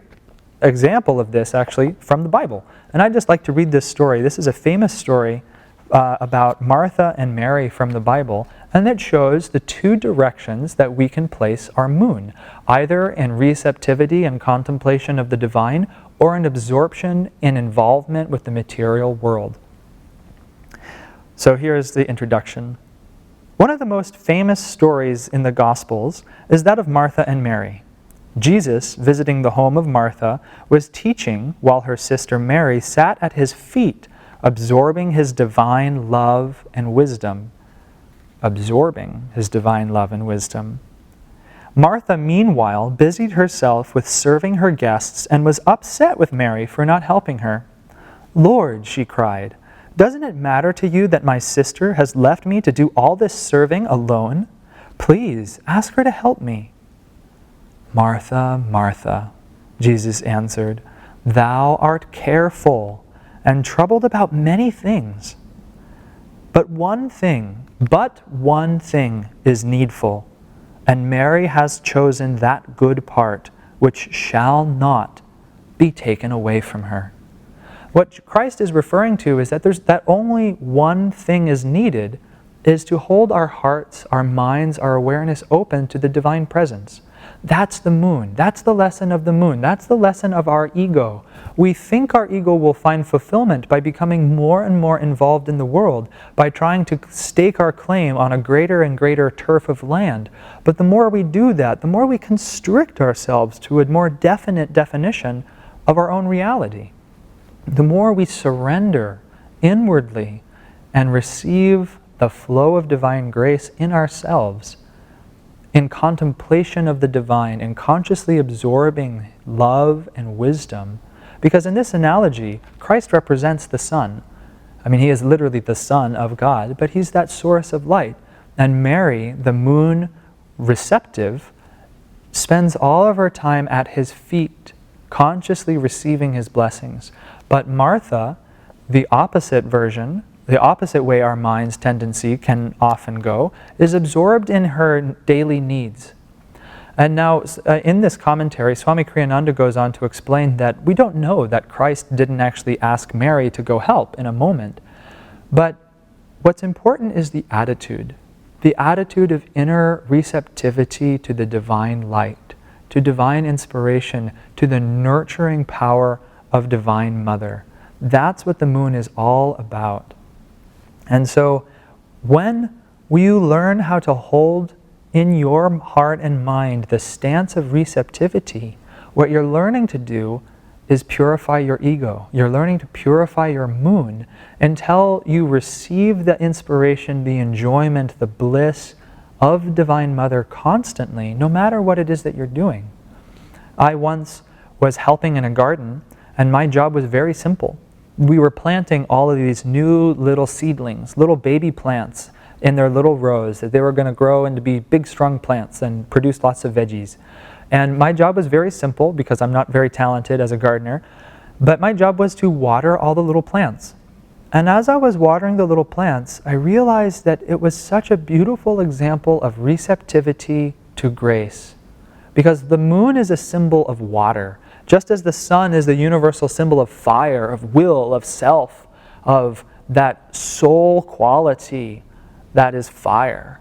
Speaker 1: example of this, actually, from the Bible. And I'd just like to read this story. This is a famous story about Martha and Mary from the Bible, and it shows the two directions that we can place our moon, either in receptivity and contemplation of the divine, or in absorption and involvement with the material world. So here's the introduction. One of the most famous stories in the Gospels is that of Martha and Mary. Jesus, visiting the home of Martha, was teaching while her sister Mary sat at his feet, absorbing his divine love and wisdom. Absorbing his divine love and wisdom. Martha, meanwhile, busied herself with serving her guests and was upset with Mary for not helping her. "Lord," she cried, "doesn't it matter to you that my sister has left me to do all this serving alone? Please, ask her to help me." "Martha, Martha," Jesus answered, "thou art careful and troubled about many things. But one thing is needful, and Mary has chosen that good part which shall not be taken away from her." What Christ is referring to is that only one thing is needed, is to hold our hearts, our minds, our awareness open to the divine presence. That's the moon. That's the lesson of the moon. That's the lesson of our ego. We think our ego will find fulfillment by becoming more and more involved in the world, by trying to stake our claim on a greater and greater turf of land. But the more we do that, the more we constrict ourselves to a more definite definition of our own reality. The more we surrender inwardly and receive the flow of divine grace in ourselves, in contemplation of the divine, and consciously absorbing love and wisdom. Because in this analogy, Christ represents the sun. I mean, he is literally the Son of God, but he's that source of light. And Mary, the moon receptive, spends all of her time at his feet, consciously receiving his blessings. But Martha, the opposite version, the opposite way our mind's tendency can often go, is absorbed in her daily needs. And now, in this commentary, Swami Kriyananda goes on to explain that we don't know that Christ didn't actually ask Mary to go help in a moment. But what's important is the attitude of inner receptivity to the divine light, to divine inspiration, to the nurturing power of Divine Mother. That's what the moon is all about. And so when you learn how to hold in your heart and mind the stance of receptivity, what you're learning to do is purify your ego. You're learning to purify your moon until you receive the inspiration, the enjoyment, the bliss of Divine Mother constantly, no matter what it is that you're doing. I once was helping in a garden, and my job was very simple. We were planting all of these new little seedlings, little baby plants in their little rows that they were going to grow into be big, strong plants and produce lots of veggies. And my job was very simple because I'm not very talented as a gardener, but my job was to water all the little plants. And as I was watering the little plants, I realized that it was such a beautiful example of receptivity to grace. Because the moon is a symbol of water, just as the sun is the universal symbol of fire, of will, of self, of that soul quality that is fire.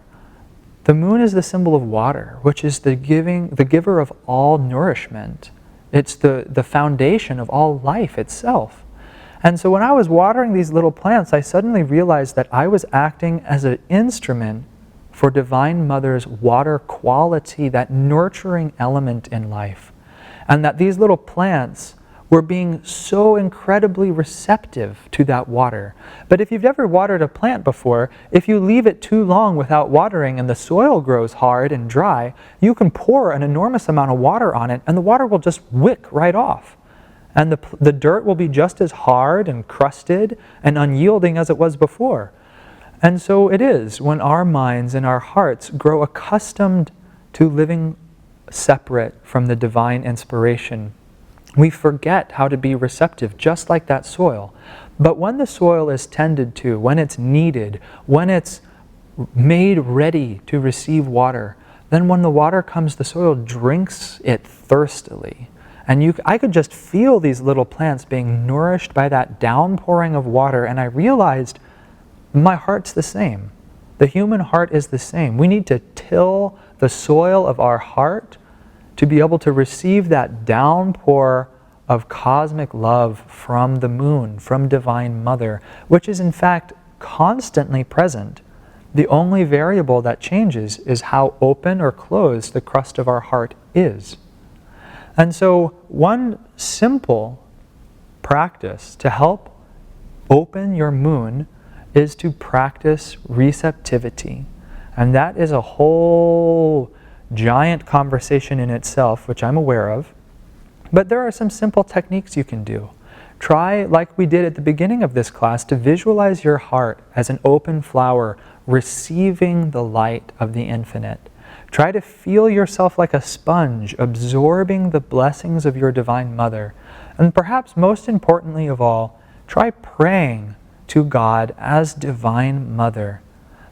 Speaker 1: The moon is the symbol of water, which is the giver of all nourishment. It's the foundation of all life itself. And so when I was watering these little plants, I suddenly realized that I was acting as an instrument for Divine Mother's water quality, that nurturing element in life. And that these little plants were being so incredibly receptive to that water. But if you've ever watered a plant before, if you leave it too long without watering and the soil grows hard and dry, you can pour an enormous amount of water on it and the water will just wick right off. And the dirt will be just as hard and crusted and unyielding as it was before. And so it is when our minds and our hearts grow accustomed to living separate from the divine inspiration, we forget how to be receptive, just like that soil. But when the soil is tended to, when it's needed, when it's made ready to receive water, then when the water comes, the soil drinks it thirstily. And I could just feel these little plants being nourished by that downpouring of water, and I realized my heart's the same. The human heart is the same. We need to till the soil of our heart to be able to receive that downpour of cosmic love from the moon, from Divine Mother, which is in fact constantly present. The only variable that changes is how open or closed the crust of our heart is. And so one simple practice to help open your moon is to practice receptivity. And that is a whole giant conversation in itself, which I'm aware of. But there are some simple techniques you can do. Try, like we did at the beginning of this class, to visualize your heart as an open flower receiving the light of the infinite. Try to feel yourself like a sponge, absorbing the blessings of your Divine Mother. And perhaps most importantly of all, try praying to God as Divine Mother.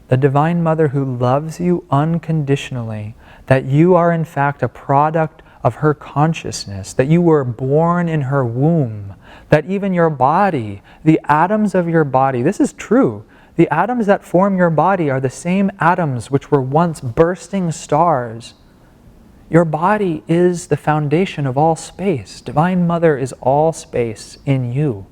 Speaker 1: The Divine Mother who loves you unconditionally, that you are in fact a product of her consciousness, that you were born in her womb, that even your body, the atoms of your body, this is true, the atoms that form your body are the same atoms which were once bursting stars. Your body is the foundation of all space. Divine Mother is all space in you.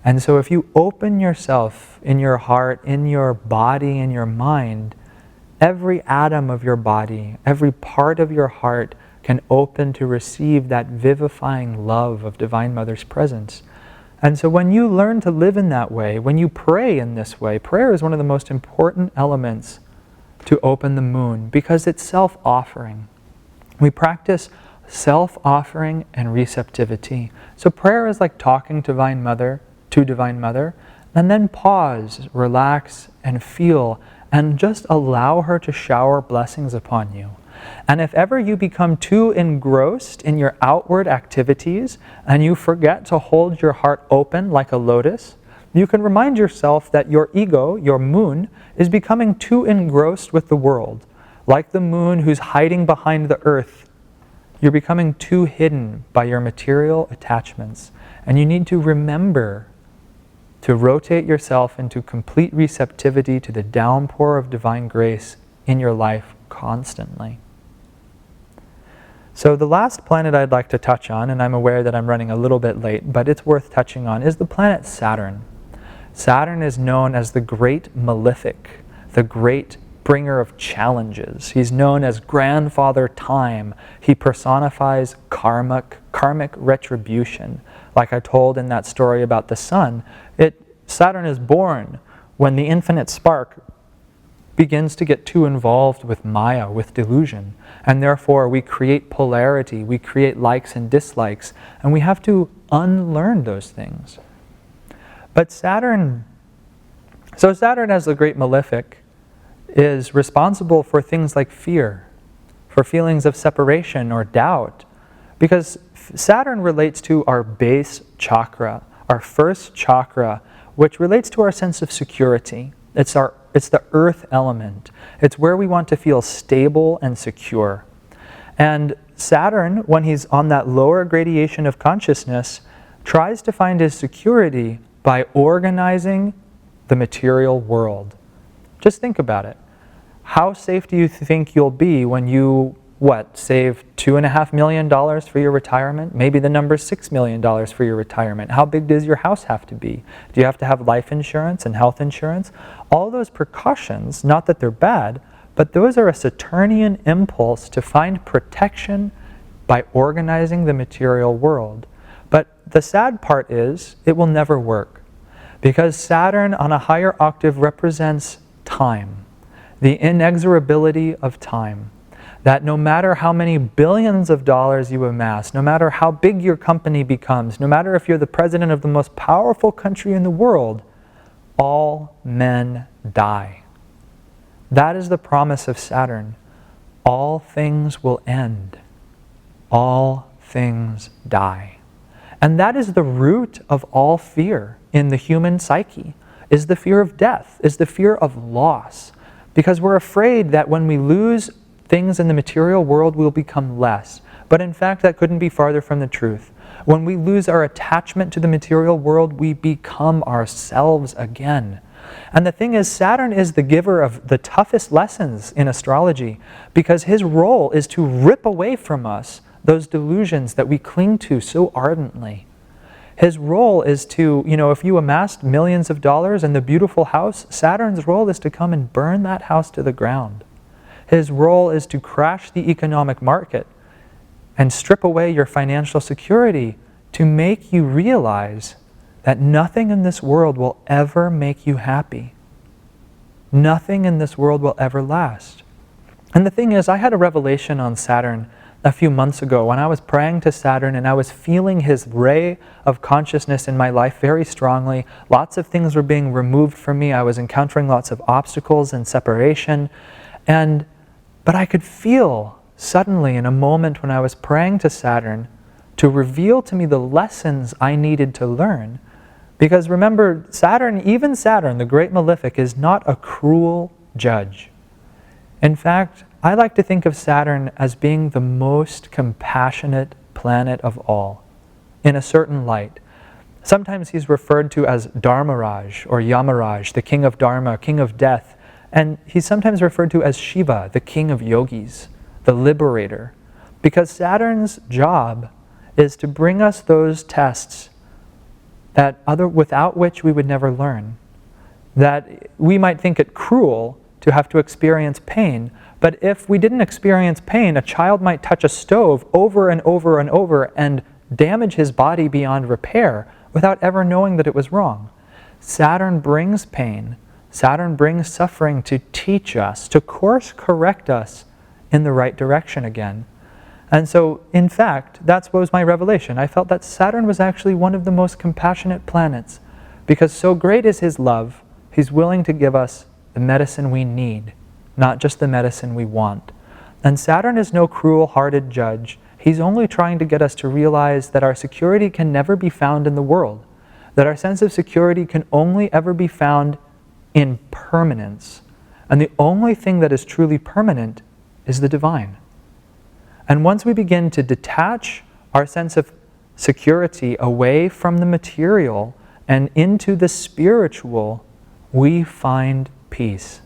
Speaker 1: And so if you open yourself in your heart, in your body, in your mind, every atom of your body, every part of your heart can open to receive that vivifying love of Divine Mother's presence. And so when you learn to live in that way, when you pray in this way, prayer is one of the most important elements to open the moon because it's self-offering. We practice self-offering and receptivity. So prayer is like talking to Divine Mother, and then pause, relax, and feel, and just allow her to shower blessings upon you. And if ever you become too engrossed in your outward activities and you forget to hold your heart open like a lotus, you can remind yourself that your ego, your moon, is becoming too engrossed with the world. Like the moon who's hiding behind the earth, you're becoming too hidden by your material attachments. And you need to remember to rotate yourself into complete receptivity to the downpour of divine grace in your life constantly. So the last planet I'd like to touch on, and I'm aware that I'm running a little bit late, but it's worth touching on, is the planet Saturn. Saturn is known as the great malefic, the great bringer of challenges. He's known as Grandfather Time. He personifies karmic retribution. Like I told in that story about the sun, Saturn is born when the infinite spark begins to get too involved with Maya, with delusion. And therefore we create polarity, we create likes and dislikes, and we have to unlearn those things. But Saturn as the great malefic is responsible for things like fear, for feelings of separation or doubt, because Saturn relates to our base chakra, our first chakra, which relates to our sense of security. It's the earth element. It's where we want to feel stable and secure. And Saturn, when he's on that lower gradation of consciousness, tries to find his security by organizing the material world. Just think about it. How safe do you think you'll be when you, save $2.5 million for your retirement? Maybe the number's $6 million for your retirement. How big does your house have to be? Do you have to have life insurance and health insurance? All those precautions, not that they're bad, but those are a Saturnian impulse to find protection by organizing the material world. But the sad part is, it will never work. Because Saturn on a higher octave represents time, the inexorability of time. That no matter how many billions of dollars you amass, no matter how big your company becomes, no matter if you're the president of the most powerful country in the world, all men die. That is the promise of Saturn. All things will end. All things die. And that is the root of all fear in the human psyche, is the fear of death, is the fear of loss. Because we're afraid that when we lose things in the material world, we'll become less. But in fact, that couldn't be farther from the truth. When we lose our attachment to the material world, we become ourselves again. And the thing is, Saturn is the giver of the toughest lessons in astrology, because his role is to rip away from us those delusions that we cling to so ardently. His role is to, if you amassed millions of dollars in the beautiful house, Saturn's role is to come and burn that house to the ground. His role is to crash the economic market and strip away your financial security to make you realize that nothing in this world will ever make you happy. Nothing in this world will ever last. And the thing is, I had a revelation on Saturn a few months ago when I was praying to Saturn and I was feeling his ray of consciousness in my life very strongly. Lots of things were being removed from me. I was encountering lots of obstacles and separation. But I could feel suddenly in a moment when I was praying to Saturn to reveal to me the lessons I needed to learn. Because remember, even Saturn, the great malefic, is not a cruel judge. In fact, I like to think of Saturn as being the most compassionate planet of all, in a certain light. Sometimes he's referred to as Dharmaraj or Yamaraj, the king of Dharma, king of death. And he's sometimes referred to as Shiva, the king of yogis, the liberator. Because Saturn's job is to bring us those tests without which we would never learn. That we might think it cruel to have to experience pain, but if we didn't experience pain, a child might touch a stove over and over and over and damage his body beyond repair without ever knowing that it was wrong. Saturn brings pain. Saturn brings suffering to teach us, to course correct us in the right direction again. And so, in fact, that was my revelation. I felt that Saturn was actually one of the most compassionate planets, because so great is his love, he's willing to give us the medicine we need, not just the medicine we want. And Saturn is no cruel-hearted judge. He's only trying to get us to realize that our security can never be found in the world, that our sense of security can only ever be found in permanence. And the only thing that is truly permanent is the divine. And once we begin to detach our sense of security away from the material and into the spiritual, we find peace.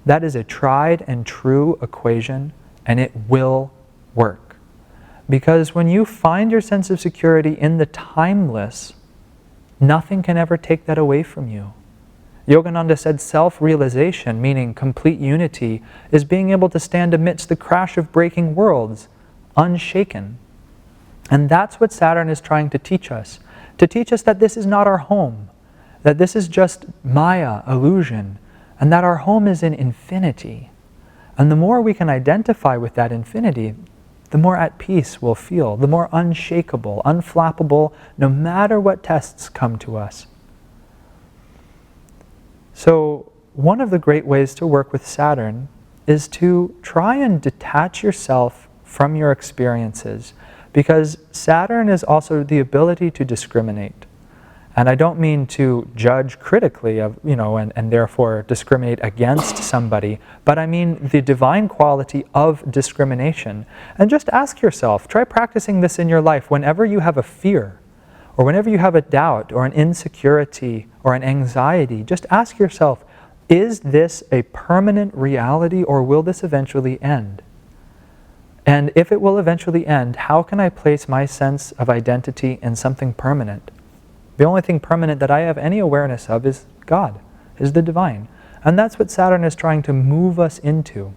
Speaker 1: That is a tried and true equation, and it will work. Because when you find your sense of security in the timeless, nothing can ever take that away from you. Yogananda said self-realization, meaning complete unity, is being able to stand amidst the crash of breaking worlds, unshaken. And that's what Saturn is trying to teach us that this is not our home, that this is just Maya, illusion, and that our home is in infinity. And the more we can identify with that infinity, the more at peace we'll feel, the more unshakable, unflappable, no matter what tests come to us. So one of the great ways to work with Saturn is to try and detach yourself from your experiences, because Saturn is also the ability to discriminate. And I don't mean to judge critically and therefore discriminate against somebody, but I mean the divine quality of discrimination. And just ask yourself, try practicing this in your life whenever you have a fear, or whenever you have a doubt, or an insecurity, or an anxiety. Just ask yourself, is this a permanent reality, or will this eventually end? And if it will eventually end, how can I place my sense of identity in something permanent? The only thing permanent that I have any awareness of is God, is the divine. And that's what Saturn is trying to move us into.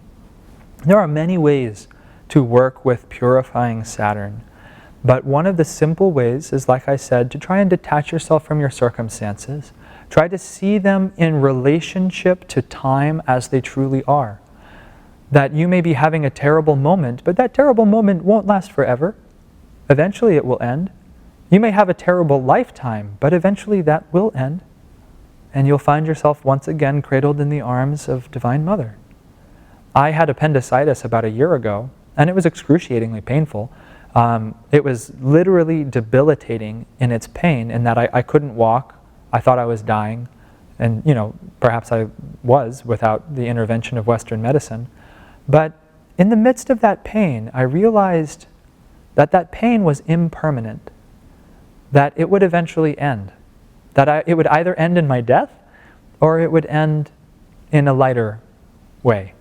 Speaker 1: There are many ways to work with purifying Saturn. But one of the simple ways is, like I said, to try and detach yourself from your circumstances. Try to see them in relationship to time as they truly are. That you may be having a terrible moment, but that terrible moment won't last forever. Eventually it will end. You may have a terrible lifetime, but eventually that will end. and you'll find yourself once again cradled in the arms of Divine Mother. I had appendicitis about a year ago, and it was excruciatingly painful. It was literally debilitating in its pain, in that I couldn't walk. I thought I was dying, and perhaps I was without the intervention of Western medicine. But in the midst of that pain, I realized that that pain was impermanent, that it would eventually end, that it would either end in my death or it would end in a lighter way.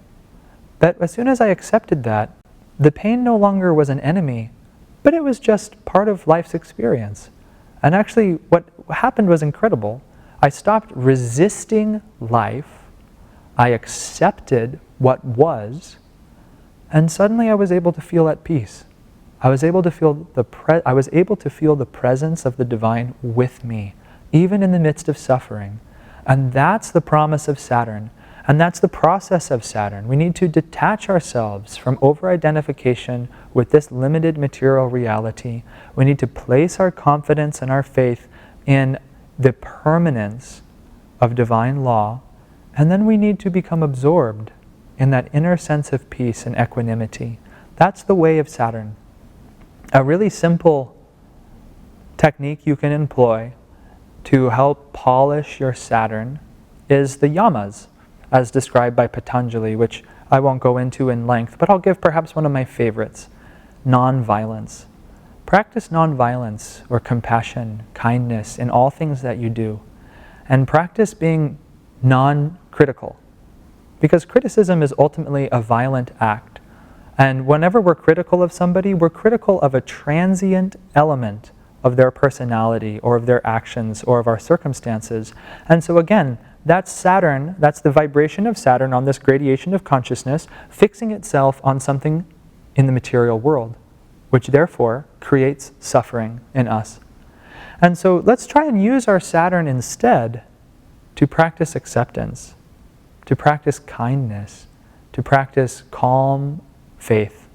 Speaker 1: But as soon as I accepted that, the pain no longer was an enemy, but it was just part of life's experience. And actually, what happened was incredible. I stopped resisting life, I accepted what was, and suddenly I was able to feel at peace. I was able to feel the presence of the divine with me, even in the midst of suffering. And that's the promise of Saturn. And that's the process of Saturn. We need to detach ourselves from over-identification with this limited material reality. We need to place our confidence and our faith in the permanence of divine law. And then we need to become absorbed in that inner sense of peace and equanimity. That's the way of Saturn. A really simple technique you can employ to help polish your Saturn is the yamas, as described by Patanjali, which I won't go into in length, but I'll give perhaps one of my favorites: non-violence. Practice non-violence or compassion, kindness in all things that you do. And practice being non-critical. Because criticism is ultimately a violent act. And whenever we're critical of somebody, we're critical of a transient element of their personality or of their actions or of our circumstances. And so again, that's Saturn, that's the vibration of Saturn on this gradation of consciousness, fixing itself on something in the material world, which therefore creates suffering in us. And so let's try and use our Saturn instead to practice acceptance, to practice kindness, to practice calm faith.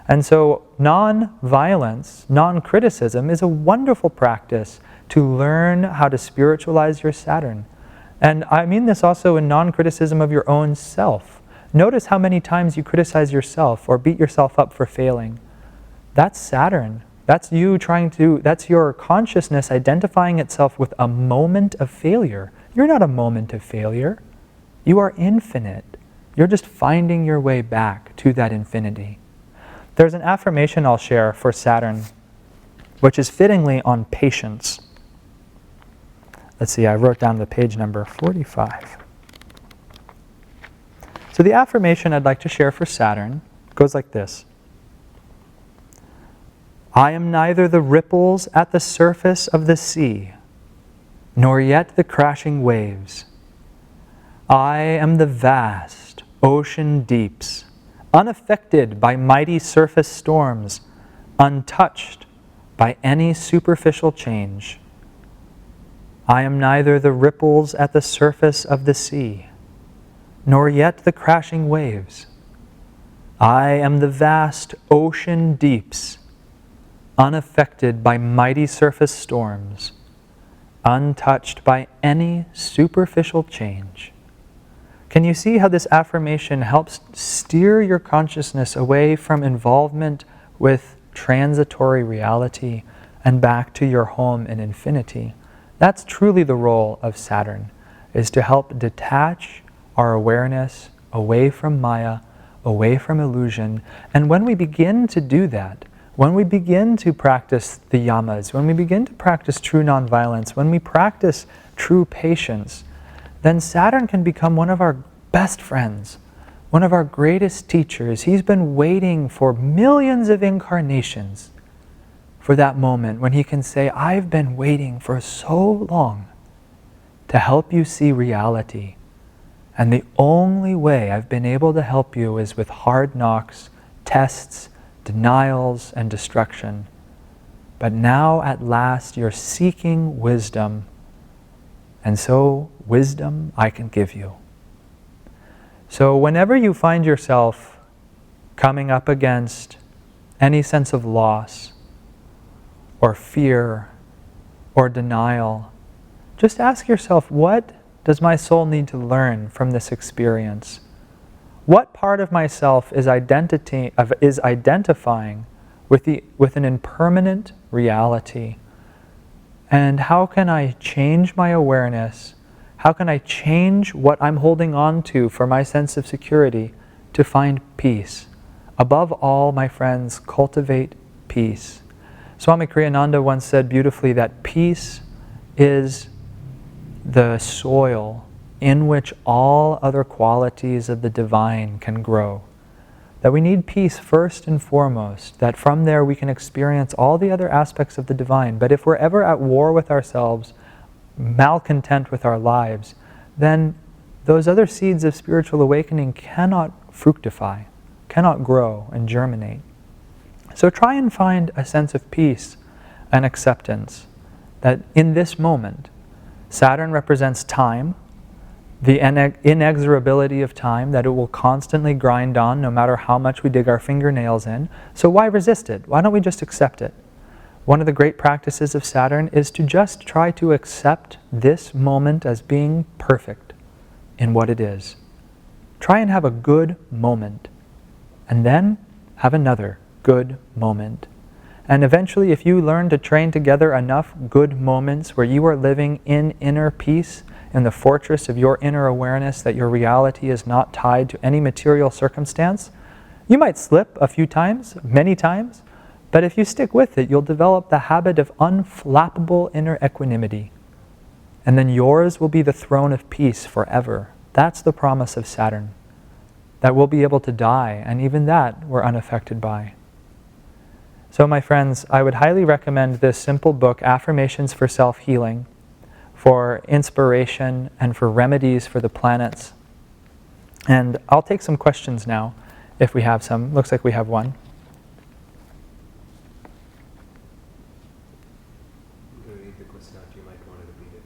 Speaker 1: And so non-violence, non-criticism is a wonderful practice to learn how to spiritualize your Saturn. And I mean this also in non-criticism of your own self. Notice how many times you criticize yourself or beat yourself up for failing. That's Saturn. That's that's your consciousness identifying itself with a moment of failure. You're not a moment of failure. You are infinite. You're just finding your way back to that infinity. There's an affirmation I'll share for Saturn, which is fittingly on patience. Let's see, I wrote down the page number 45. So the affirmation I'd like to share for Saturn goes like this. I am neither the ripples at the surface of the sea, nor yet the crashing waves. I am the vast ocean deeps, unaffected by mighty surface storms, untouched by any superficial change. I am neither the ripples at the surface of the sea, nor yet the crashing waves. I am the vast ocean deeps, unaffected by mighty surface storms, untouched by any superficial change. Can you see how this affirmation helps steer your consciousness away from involvement with transitory reality and back to your home in infinity? That's truly the role of Saturn, is to help detach our awareness away from Maya, away from illusion. And when we begin to do that, when we begin to practice the yamas, when we begin to practice true nonviolence, when we practice true patience, then Saturn can become one of our best friends, one of our greatest teachers. He's been waiting for millions of incarnations for that moment when he can say, I've been waiting for so long to help you see reality. And the only way I've been able to help you is with hard knocks, tests, denials, and destruction. But now at last you're seeking wisdom. And so wisdom I can give you. So whenever you find yourself coming up against any sense of loss, or fear, or denial, just ask yourself, what does my soul need to learn from this experience? What part of myself is identifying with an impermanent reality? And how can I change my awareness? How can I change what I'm holding on to for my sense of security to find peace? Above all, my friends, cultivate peace. Swami Kriyananda once said beautifully that peace is the soil in which all other qualities of the divine can grow. That we need peace first and foremost, that from there we can experience all the other aspects of the divine. But if we're ever at war with ourselves, malcontent with our lives, then those other seeds of spiritual awakening cannot fructify, cannot grow and germinate. So try and find a sense of peace and acceptance that in this moment, Saturn represents time, the inexorability of time, that it will constantly grind on no matter how much we dig our fingernails in. So why resist it? Why don't we just accept it? One of the great practices of Saturn is to just try to accept this moment as being perfect in what it is. Try and have a good moment, and then have another good moment. And eventually, if you learn to train together enough good moments where you are living in inner peace, in the fortress of your inner awareness that your reality is not tied to any material circumstance, you might slip a few times, many times, but if you stick with it, you'll develop the habit of unflappable inner equanimity. And then yours will be the throne of peace forever. That's the promise of Saturn. That we'll be able to die, and even that we're unaffected by. So my friends, I would highly recommend this simple book, Affirmations for Self-Healing, for inspiration and for remedies for the planets. And I'll take some questions now, if we have some. Looks like we have one.
Speaker 2: I'm going to read the question out, you might want to repeat it.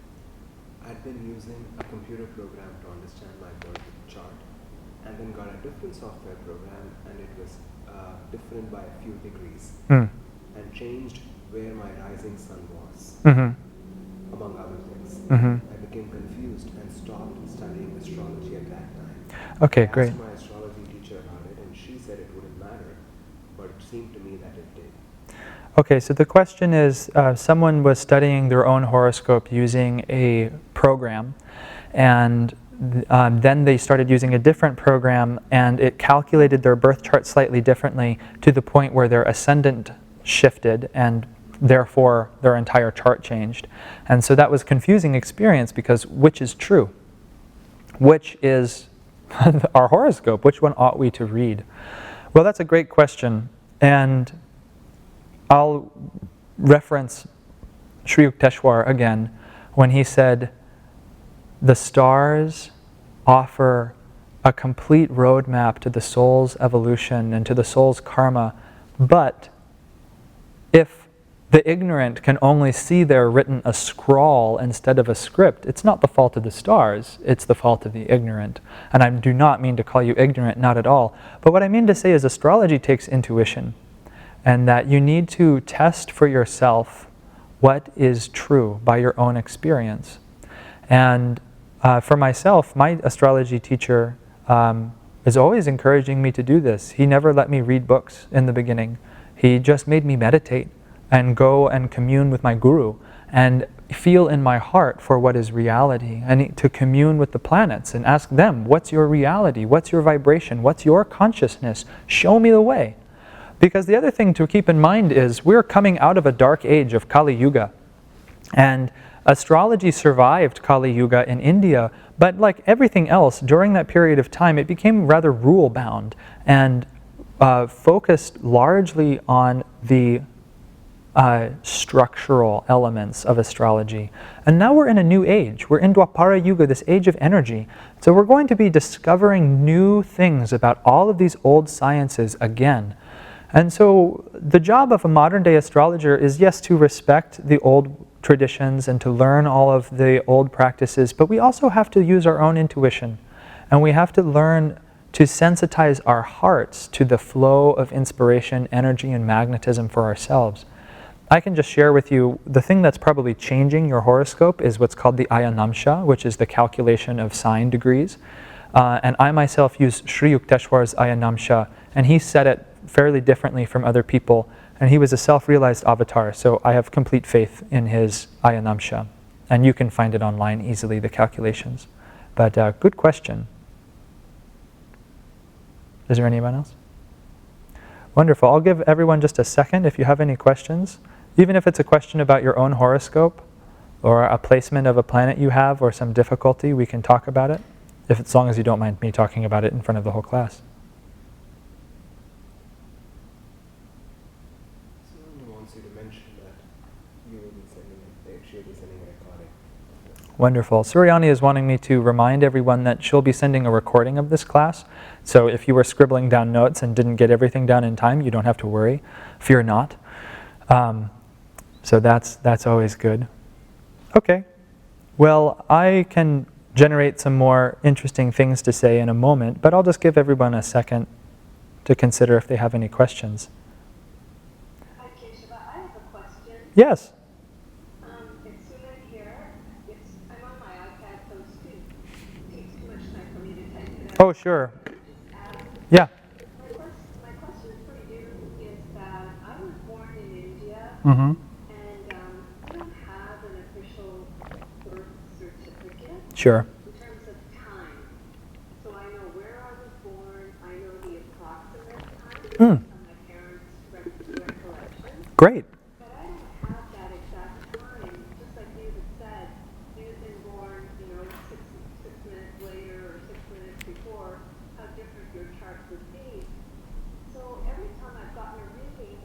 Speaker 2: I'd been using a computer program to understand my birth chart, and then got a different software program, and it was different by a few degrees, and changed where my rising sun was, among other things. I became confused and stopped studying astrology at that time.
Speaker 1: Okay,
Speaker 2: I
Speaker 1: great.
Speaker 2: asked my astrology teacher about it, and she said it wouldn't matter, but it seemed to me that it did.
Speaker 1: Okay, so the question is, someone was studying their own horoscope using a program, and then they started using a different program, and it calculated their birth chart slightly differently to the point where their ascendant shifted, and therefore their entire chart changed. And so that was a confusing experience, because which is true? Which is our horoscope? Which one ought we to read? Well, that's a great question, and I'll reference Sri Yukteswar again when he said, the stars offer a complete roadmap to the soul's evolution and to the soul's karma, but if the ignorant can only see there written a scrawl instead of a script, it's not the fault of the stars, it's the fault of the ignorant. And I do not mean to call you ignorant, not at all. But what I mean to say is astrology takes intuition, and that you need to test for yourself what is true by your own experience. And for myself, my astrology teacher is always encouraging me to do this. He never let me read books in the beginning. He just made me meditate and go and commune with my guru and feel in my heart for what is reality, and to commune with the planets and ask them, what's your reality? What's your vibration? What's your consciousness? Show me the way. Because the other thing to keep in mind is we're coming out of a dark age of Kali Yuga. And astrology survived Kali Yuga in India, but like everything else, during that period of time, it became rather rule-bound and focused largely on the structural elements of astrology. And now we're in a new age. We're in Dwapara Yuga, this age of energy. So we're going to be discovering new things about all of these old sciences again. And so the job of a modern-day astrologer is, yes, to respect the old traditions and to learn all of the old practices, but we also have to use our own intuition, and we have to learn to sensitize our hearts to the flow of inspiration, energy, and magnetism for ourselves. I can just share with you the thing that's probably changing your horoscope is what's called the Ayanamsha, which is the calculation of sign degrees. And I myself use Sri Yukteswar's Ayanamsha, and he said it fairly differently from other people. And he was a self-realized avatar, so I have complete faith in his Ayanamsha. And you can find it online easily, the calculations. But good question. Is there anyone else? Wonderful. I'll give everyone just a second if you have any questions. Even if it's a question about your own horoscope or a placement of a planet you have or some difficulty, we can talk about it. As long as you don't mind me talking about it in front of the whole class.
Speaker 2: Someone wants you to mention that you will be she'll be sending a recording.
Speaker 1: Wonderful. Suryani is wanting me to remind everyone that she'll be sending a recording of this class. So if you were scribbling down notes and didn't get everything down in time, you don't have to worry. Fear not. So that's always good. Okay. Well, I can generate some more interesting things to say in a moment, but I'll just give everyone a second to consider if they have any questions.
Speaker 3: Hi, Keshava. I have a question.
Speaker 1: Yes.
Speaker 3: It's soon in here. I'm on my iPad, so it takes too much time for me to type it out.
Speaker 1: Oh, sure. Yeah.
Speaker 3: My question for you is that I was born in India,
Speaker 1: Mm-hmm.
Speaker 3: and I don't have an official birth certificate
Speaker 1: Sure.
Speaker 3: in terms of time. So I know where I was born, I know the approximate time from my parents' recollection.
Speaker 1: Great.
Speaker 3: But I don't have that exact time, just like you had said. You had been born, six minutes later or 6 minutes before, how different your chart would be. So every time I've gotten a reading,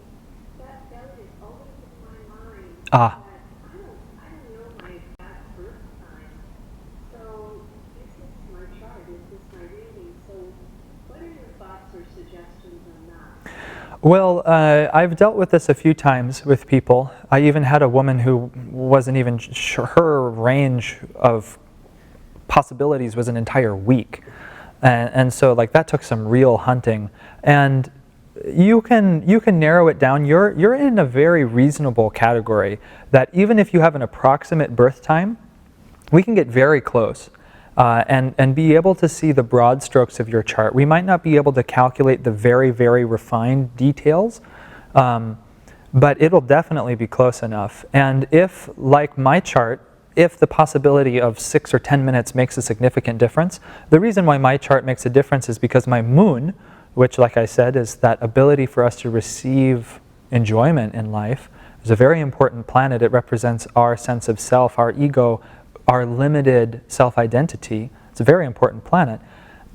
Speaker 3: that is always in my mind.
Speaker 1: Ah.
Speaker 3: That I don't know my exact birth time. So is this my chart? Is this my reading? So what are your thoughts or suggestions on that?
Speaker 1: Well, I've dealt with this a few times with people. I even had a woman who wasn't even sure, her range of possibilities was an entire week. And so like that took some real hunting. And you can narrow it down. You're in a very reasonable category that even if you have an approximate birth time, we can get very close. And be able to see the broad strokes of your chart. We might not be able to calculate the very, very refined details, but it'll definitely be close enough. And if, like my chart, if the possibility of 6 or 10 minutes makes a significant difference, the reason why my chart makes a difference is because my moon, which, like I said, is that ability for us to receive enjoyment in life, is a very important planet. It represents our sense of self, our ego, our limited self-identity. It's a very important planet.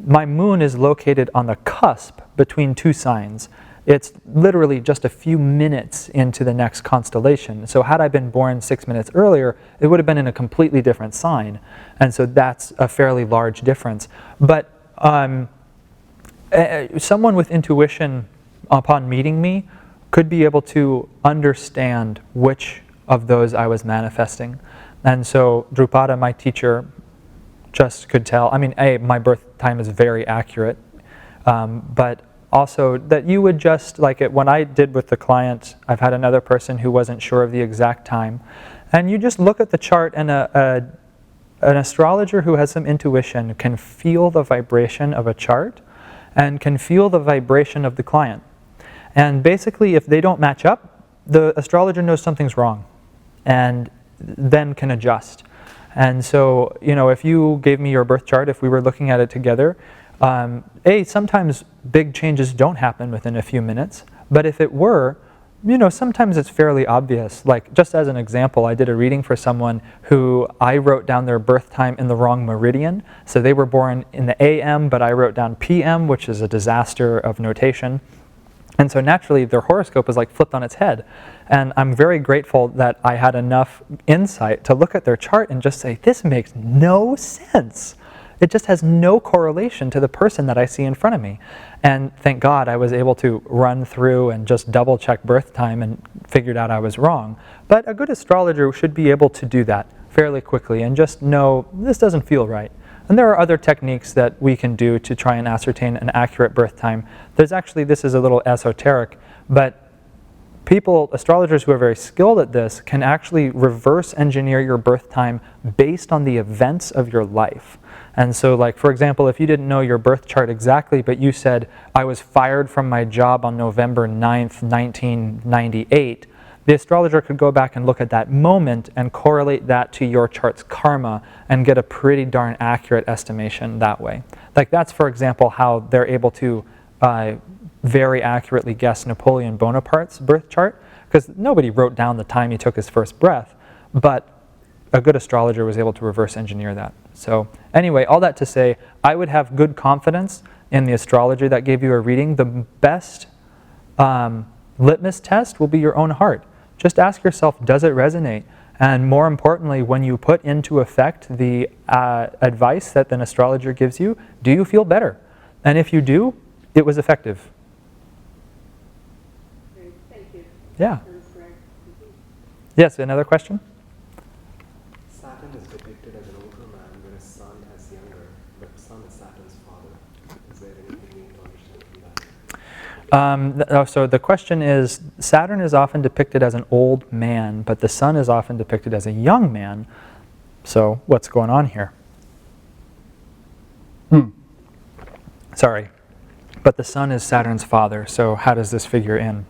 Speaker 1: My moon is located on the cusp between two signs. It's literally just a few minutes into the next constellation. So had I been born 6 minutes earlier, it would have been in a completely different sign. And so that's a fairly large difference. But someone with intuition, upon meeting me, could be able to understand which of those I was manifesting. And so Drupada, my teacher, just could tell. I mean, my birth time is very accurate, but also that you would just, like it, when I did with the client, I've had another person who wasn't sure of the exact time, and you just look at the chart, and an astrologer who has some intuition can feel the vibration of a chart and can feel the vibration of the client. And basically, if they don't match up, the astrologer knows something's wrong, and then can adjust. And so, if you gave me your birth chart, if we were looking at it together, sometimes big changes don't happen within a few minutes, but if it were, sometimes it's fairly obvious. Like, just as an example, I did a reading for someone who I wrote down their birth time in the wrong meridian. So they were born in the AM, but I wrote down PM, which is a disaster of notation. And so naturally, their horoscope was like flipped on its head. And I'm very grateful that I had enough insight to look at their chart and just say, this makes no sense. It just has no correlation to the person that I see in front of me. And thank God I was able to run through and just double check birth time and figured out I was wrong. But a good astrologer should be able to do that fairly quickly and just know this doesn't feel right. And there are other techniques that we can do to try and ascertain an accurate birth time. There's actually, this is a little esoteric, but people, astrologers who are very skilled at this, can actually reverse engineer your birth time based on the events of your life. And so, like, for example, if you didn't know your birth chart exactly, but you said, I was fired from my job on November 9th, 1998, the astrologer could go back and look at that moment and correlate that to your chart's karma and get a pretty darn accurate estimation that way. Like, that's, for example, how they're able to very accurately guess Napoleon Bonaparte's birth chart, because nobody wrote down the time he took his first breath, but a good astrologer was able to reverse engineer that. So anyway, all that to say, I would have good confidence in the astrologer that gave you a reading. The best litmus test will be your own heart. Just ask yourself, does it resonate? And more importantly, when you put into effect the advice that an astrologer gives you, do you feel better? And if you do, it was effective.
Speaker 3: Great, thank you.
Speaker 1: Yeah.
Speaker 3: That was great.
Speaker 1: Yes, another question?
Speaker 2: Saturn is depicted as an older man, whereas Sun as younger, but Sun is Saturn's father. Is there anything you need to understand from that?
Speaker 1: So the question is, Saturn is often depicted as an old man, but the Sun is often depicted as a young man. So what's going on here? Sorry. But the Sun is Saturn's father, so how does this figure in?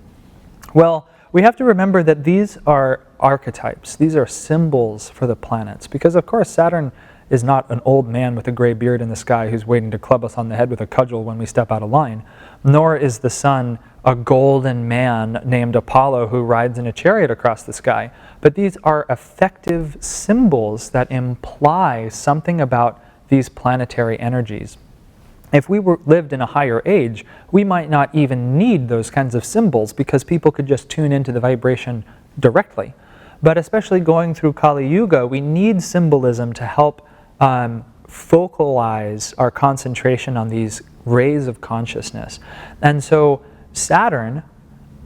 Speaker 1: Well, we have to remember that these are archetypes. These are symbols for the planets. Because, of course, Saturn is not an old man with a gray beard in the sky who's waiting to club us on the head with a cudgel when we step out of line. Nor is the Sun a golden man named Apollo who rides in a chariot across the sky. But these are effective symbols that imply something about these planetary energies. If we lived in a higher age, we might not even need those kinds of symbols because people could just tune into the vibration directly. But especially going through Kali Yuga, we need symbolism to help focalize our concentration on these rays of consciousness. And so Saturn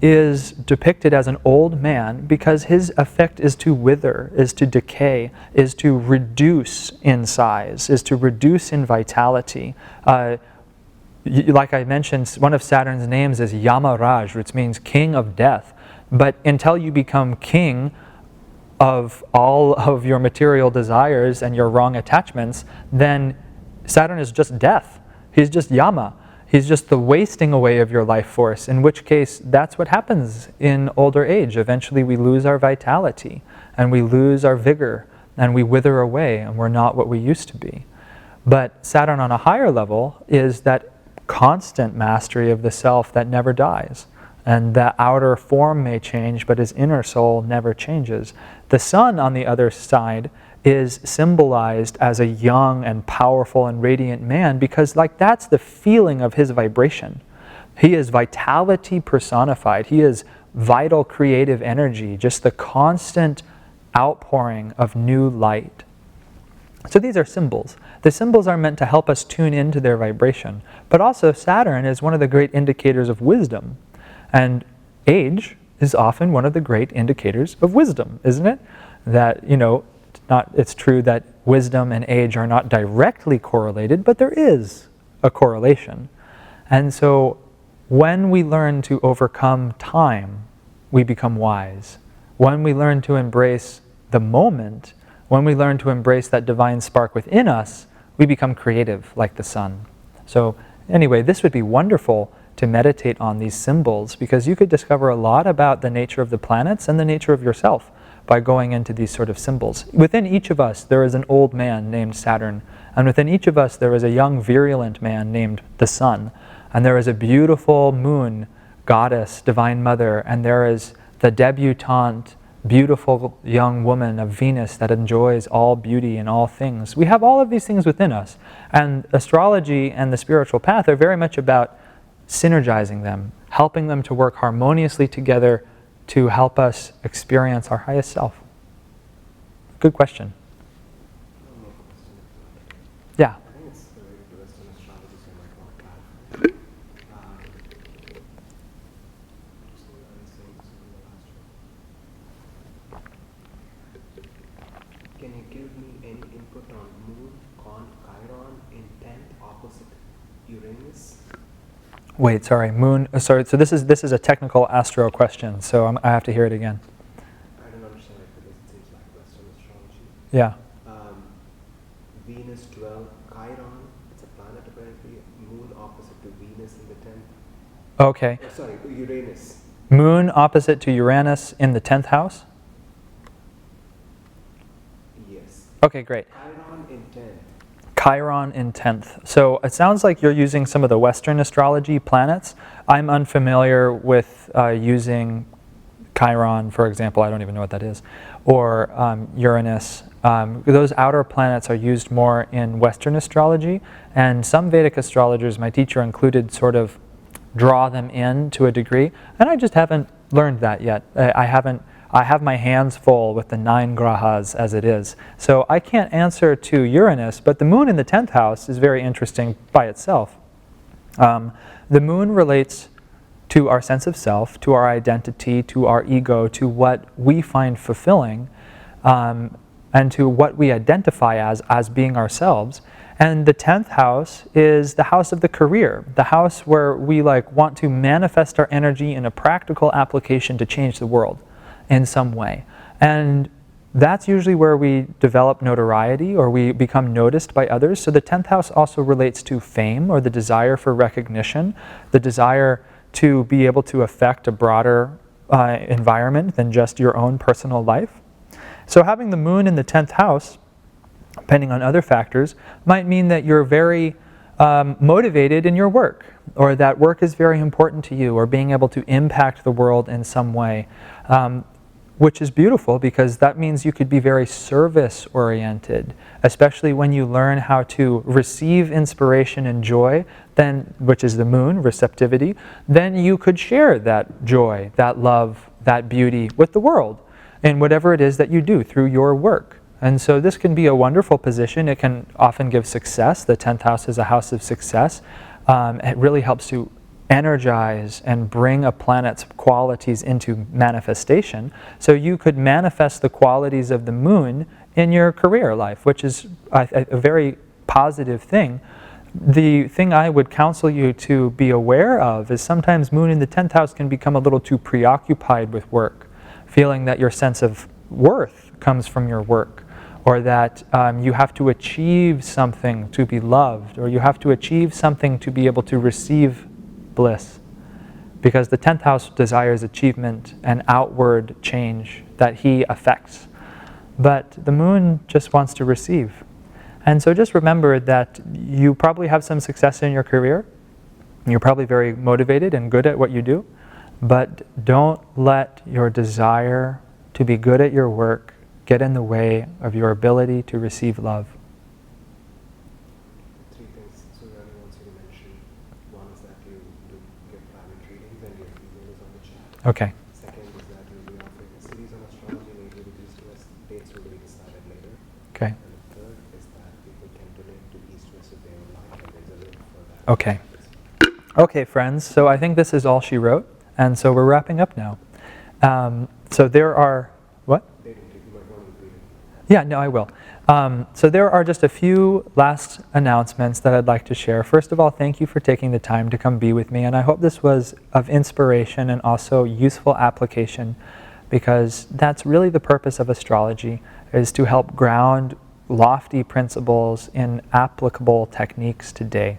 Speaker 1: is depicted as an old man because his effect is to wither, is to decay, is to reduce in size, is to reduce in vitality. Like I mentioned, one of Saturn's names is Yamaraj, which means king of death. But until you become king of all of your material desires and your wrong attachments, then Saturn is just death. He's just Yama. He's just the wasting away of your life force, in which case that's what happens in older age. Eventually we lose our vitality and we lose our vigor and we wither away and we're not what we used to be. But Saturn on a higher level is that constant mastery of the self that never dies. And the outer form may change, but his inner soul never changes. The Sun, on the other side, is symbolized as a young and powerful and radiant man because, like, that's the feeling of his vibration. He is vitality personified. He is vital creative energy, just the constant outpouring of new light. So these are symbols. The symbols are meant to help us tune into their vibration. But also Saturn is one of the great indicators of wisdom. And age is often one of the great indicators of wisdom, isn't it? That, it's true that wisdom and age are not directly correlated, but there is a correlation. And so when we learn to overcome time, we become wise. When we learn to embrace the moment, when we learn to embrace that divine spark within us, we become creative like the Sun. So anyway, this would be wonderful to meditate on these symbols because you could discover a lot about the nature of the planets and the nature of yourself by going into these sort of symbols. Within each of us, there is an old man named Saturn, and within each of us, there is a young, virulent man named the Sun, and there is a beautiful moon, goddess, divine mother, and there is the debutante, beautiful young woman of Venus that enjoys all beauty and all things. We have all of these things within us, and astrology and the spiritual path are very much about synergizing them, helping them to work harmoniously together to help us experience our highest self. Good question.
Speaker 2: No more question.
Speaker 1: Yeah.
Speaker 2: I think it's related to Western astrology, so I might want to clarify. So I was saying this in the last one. Can you give me any input on Moon, Chiron in 10th opposite Uranus?
Speaker 1: Wait, sorry, moon, sorry, so this is a technical astro question, so I have to hear it again.
Speaker 2: I don't understand it because it seems like Western astrology.
Speaker 1: Yeah.
Speaker 2: Venus 12, Chiron, it's a planet apparently, moon opposite to Venus in the 10th.
Speaker 1: Okay.
Speaker 2: Oh, sorry, Uranus.
Speaker 1: Moon opposite to Uranus in the 10th house?
Speaker 2: Yes.
Speaker 1: Okay, great.
Speaker 2: Chiron in 10th.
Speaker 1: Chiron in 10th. So it sounds like you're using some of the Western astrology planets. I'm unfamiliar with using Chiron, for example. I don't even know what that is. Or Uranus. Those outer planets are used more in Western astrology. And some Vedic astrologers, my teacher included, sort of draw them in to a degree. And I just haven't learned that yet. I have my hands full with the 9 grahas as it is. So I can't answer to Uranus, but the moon in the 10th house is very interesting by itself. The moon relates to our sense of self, to our identity, to our ego, to what we find fulfilling, and to what we identify as being ourselves. And the 10th house is the house of the career, the house where we want to manifest our energy in a practical application to change the world in some way. And that's usually where we develop notoriety or we become noticed by others. So the 10th house also relates to fame or the desire for recognition, the desire to be able to affect a broader environment than just your own personal life. So having the moon in the 10th house, depending on other factors, might mean that you're very motivated in your work, or that work is very important to you, or being able to impact the world in some way. Which is beautiful because that means you could be very service-oriented, especially when you learn how to receive inspiration and joy, then, which is the moon, receptivity, then you could share that joy, that love, that beauty with the world in whatever it is that you do through your work. And so this can be a wonderful position. It can often give success. The 10th house is a house of success. It really helps to energize and bring a planet's qualities into manifestation. So you could manifest the qualities of the moon in your career life, which is a very positive thing. The thing I would counsel you to be aware of is sometimes moon in the 10th house can become a little too preoccupied with work, feeling that your sense of worth comes from your work, or that you have to achieve something to be loved, or you have to achieve something to be able to receive bliss, because the 10th house desires achievement and outward change that he affects. But the moon just wants to receive. And so just remember that you probably have some success in your career. You're probably very motivated and good at what you do. But don't let your desire to be good at your work get in the way of your ability to receive love.
Speaker 2: Three things Suryani wants you to mention. One is that you do give private readings and your email is on the chat.
Speaker 1: Okay.
Speaker 2: Second is that you'll be offering a series on astrology maybe with East West. Dates will be decided later.
Speaker 1: Okay.
Speaker 2: And the third is that people can donate to East West if they would like, and there's a link for that.
Speaker 1: Okay. Okay, friends. So I think this is all she wrote, and so we're wrapping up now. So there are what?
Speaker 2: They didn't take, you might want to repeat it.
Speaker 1: Yeah, no, I will. So there are just a few last announcements that I'd like to share. First of all, thank you for taking the time to come be with me, and I hope this was of inspiration and also useful application, because that's really the purpose of astrology, is to help ground lofty principles in applicable techniques today.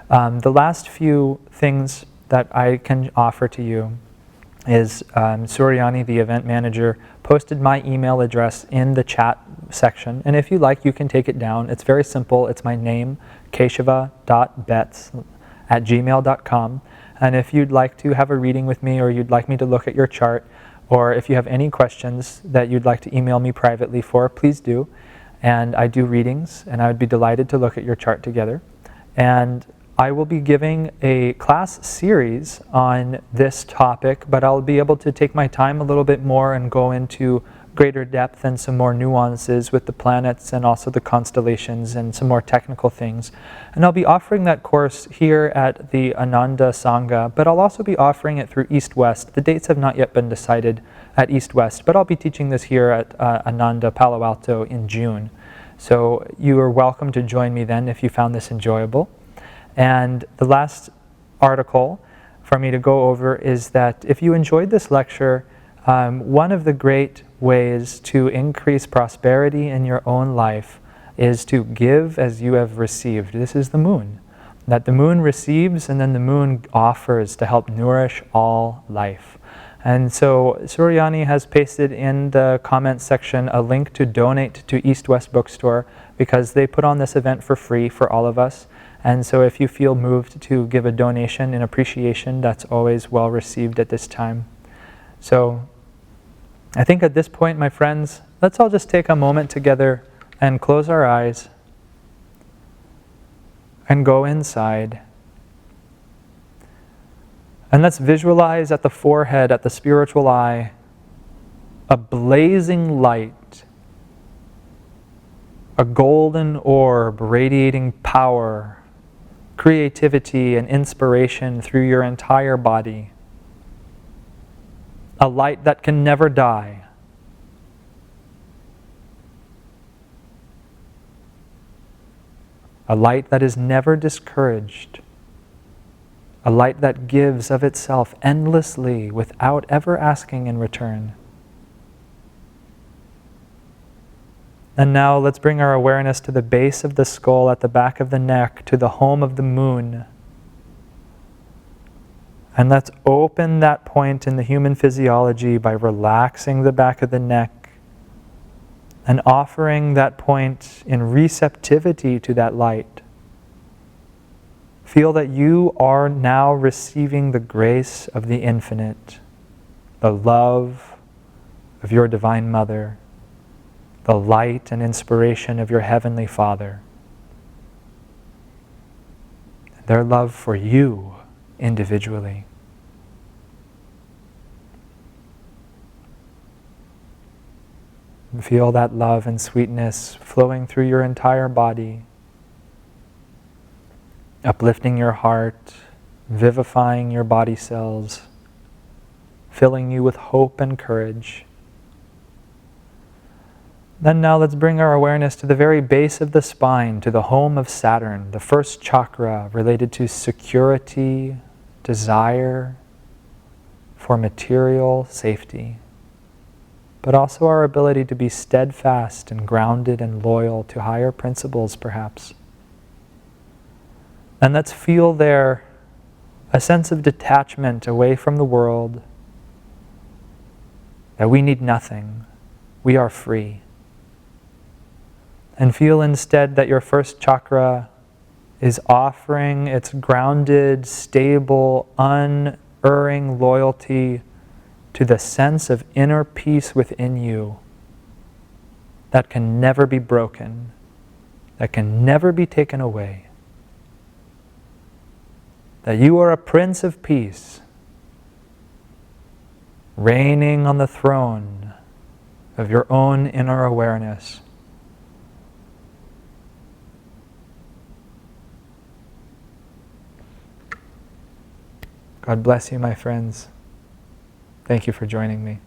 Speaker 1: The last few things that I can offer to you is Suryani, the event manager, posted my email address in the chat section. And if you like, you can take it down. It's very simple. It's my name, keshava.bets@gmail.com. And if you'd like to have a reading with me, or you'd like me to look at your chart, or if you have any questions that you'd like to email me privately for, please do. And I do readings, and I would be delighted to look at your chart together. And I will be giving a class series on this topic, but I'll be able to take my time a little bit more and go into greater depth and some more nuances with the planets and also the constellations and some more technical things. And I'll be offering that course here at the Ananda Sangha, but I'll also be offering it through East West. The dates have not yet been decided at East West, but I'll be teaching this here at Ananda Palo Alto in June. So you are welcome to join me then if you found this enjoyable. And the last article for me to go over is that if you enjoyed this lecture, one of the great ways to increase prosperity in your own life is to give as you have received. This is the moon. That the moon receives and then the moon offers to help nourish all life. And so Suryani has pasted in the comments section a link to donate to East West Bookstore because they put on this event for free for all of us. And so if you feel moved to give a donation in appreciation, that's always well received at this time. So I think at this point, my friends, let's all just take a moment together and close our eyes and go inside. And let's visualize at the forehead, at the spiritual eye, a blazing light, a golden orb radiating power, creativity, and inspiration through your entire body. A light that can never die. A light that is never discouraged. A light that gives of itself endlessly without ever asking in return. And now let's bring our awareness to the base of the skull, at the back of the neck, to the home of the moon. And let's open that point in the human physiology by relaxing the back of the neck and offering that point in receptivity to that light. Feel that you are now receiving the grace of the infinite, the love of your Divine Mother, the light and inspiration of your Heavenly Father, their love for you individually. And feel that love and sweetness flowing through your entire body, uplifting your heart, vivifying your body cells, filling you with hope and courage. Then now let's bring our awareness to the very base of the spine, to the home of Saturn, the first chakra related to security, desire for material safety, but also our ability to be steadfast and grounded and loyal to higher principles, perhaps. And let's feel there a sense of detachment away from the world, that we need nothing, we are free. And feel instead that your first chakra is offering its grounded, stable, unerring loyalty to the sense of inner peace within you that can never be broken, that can never be taken away. That you are a Prince of Peace, reigning on the throne of your own inner awareness. God bless you, my friends. Thank you for joining me.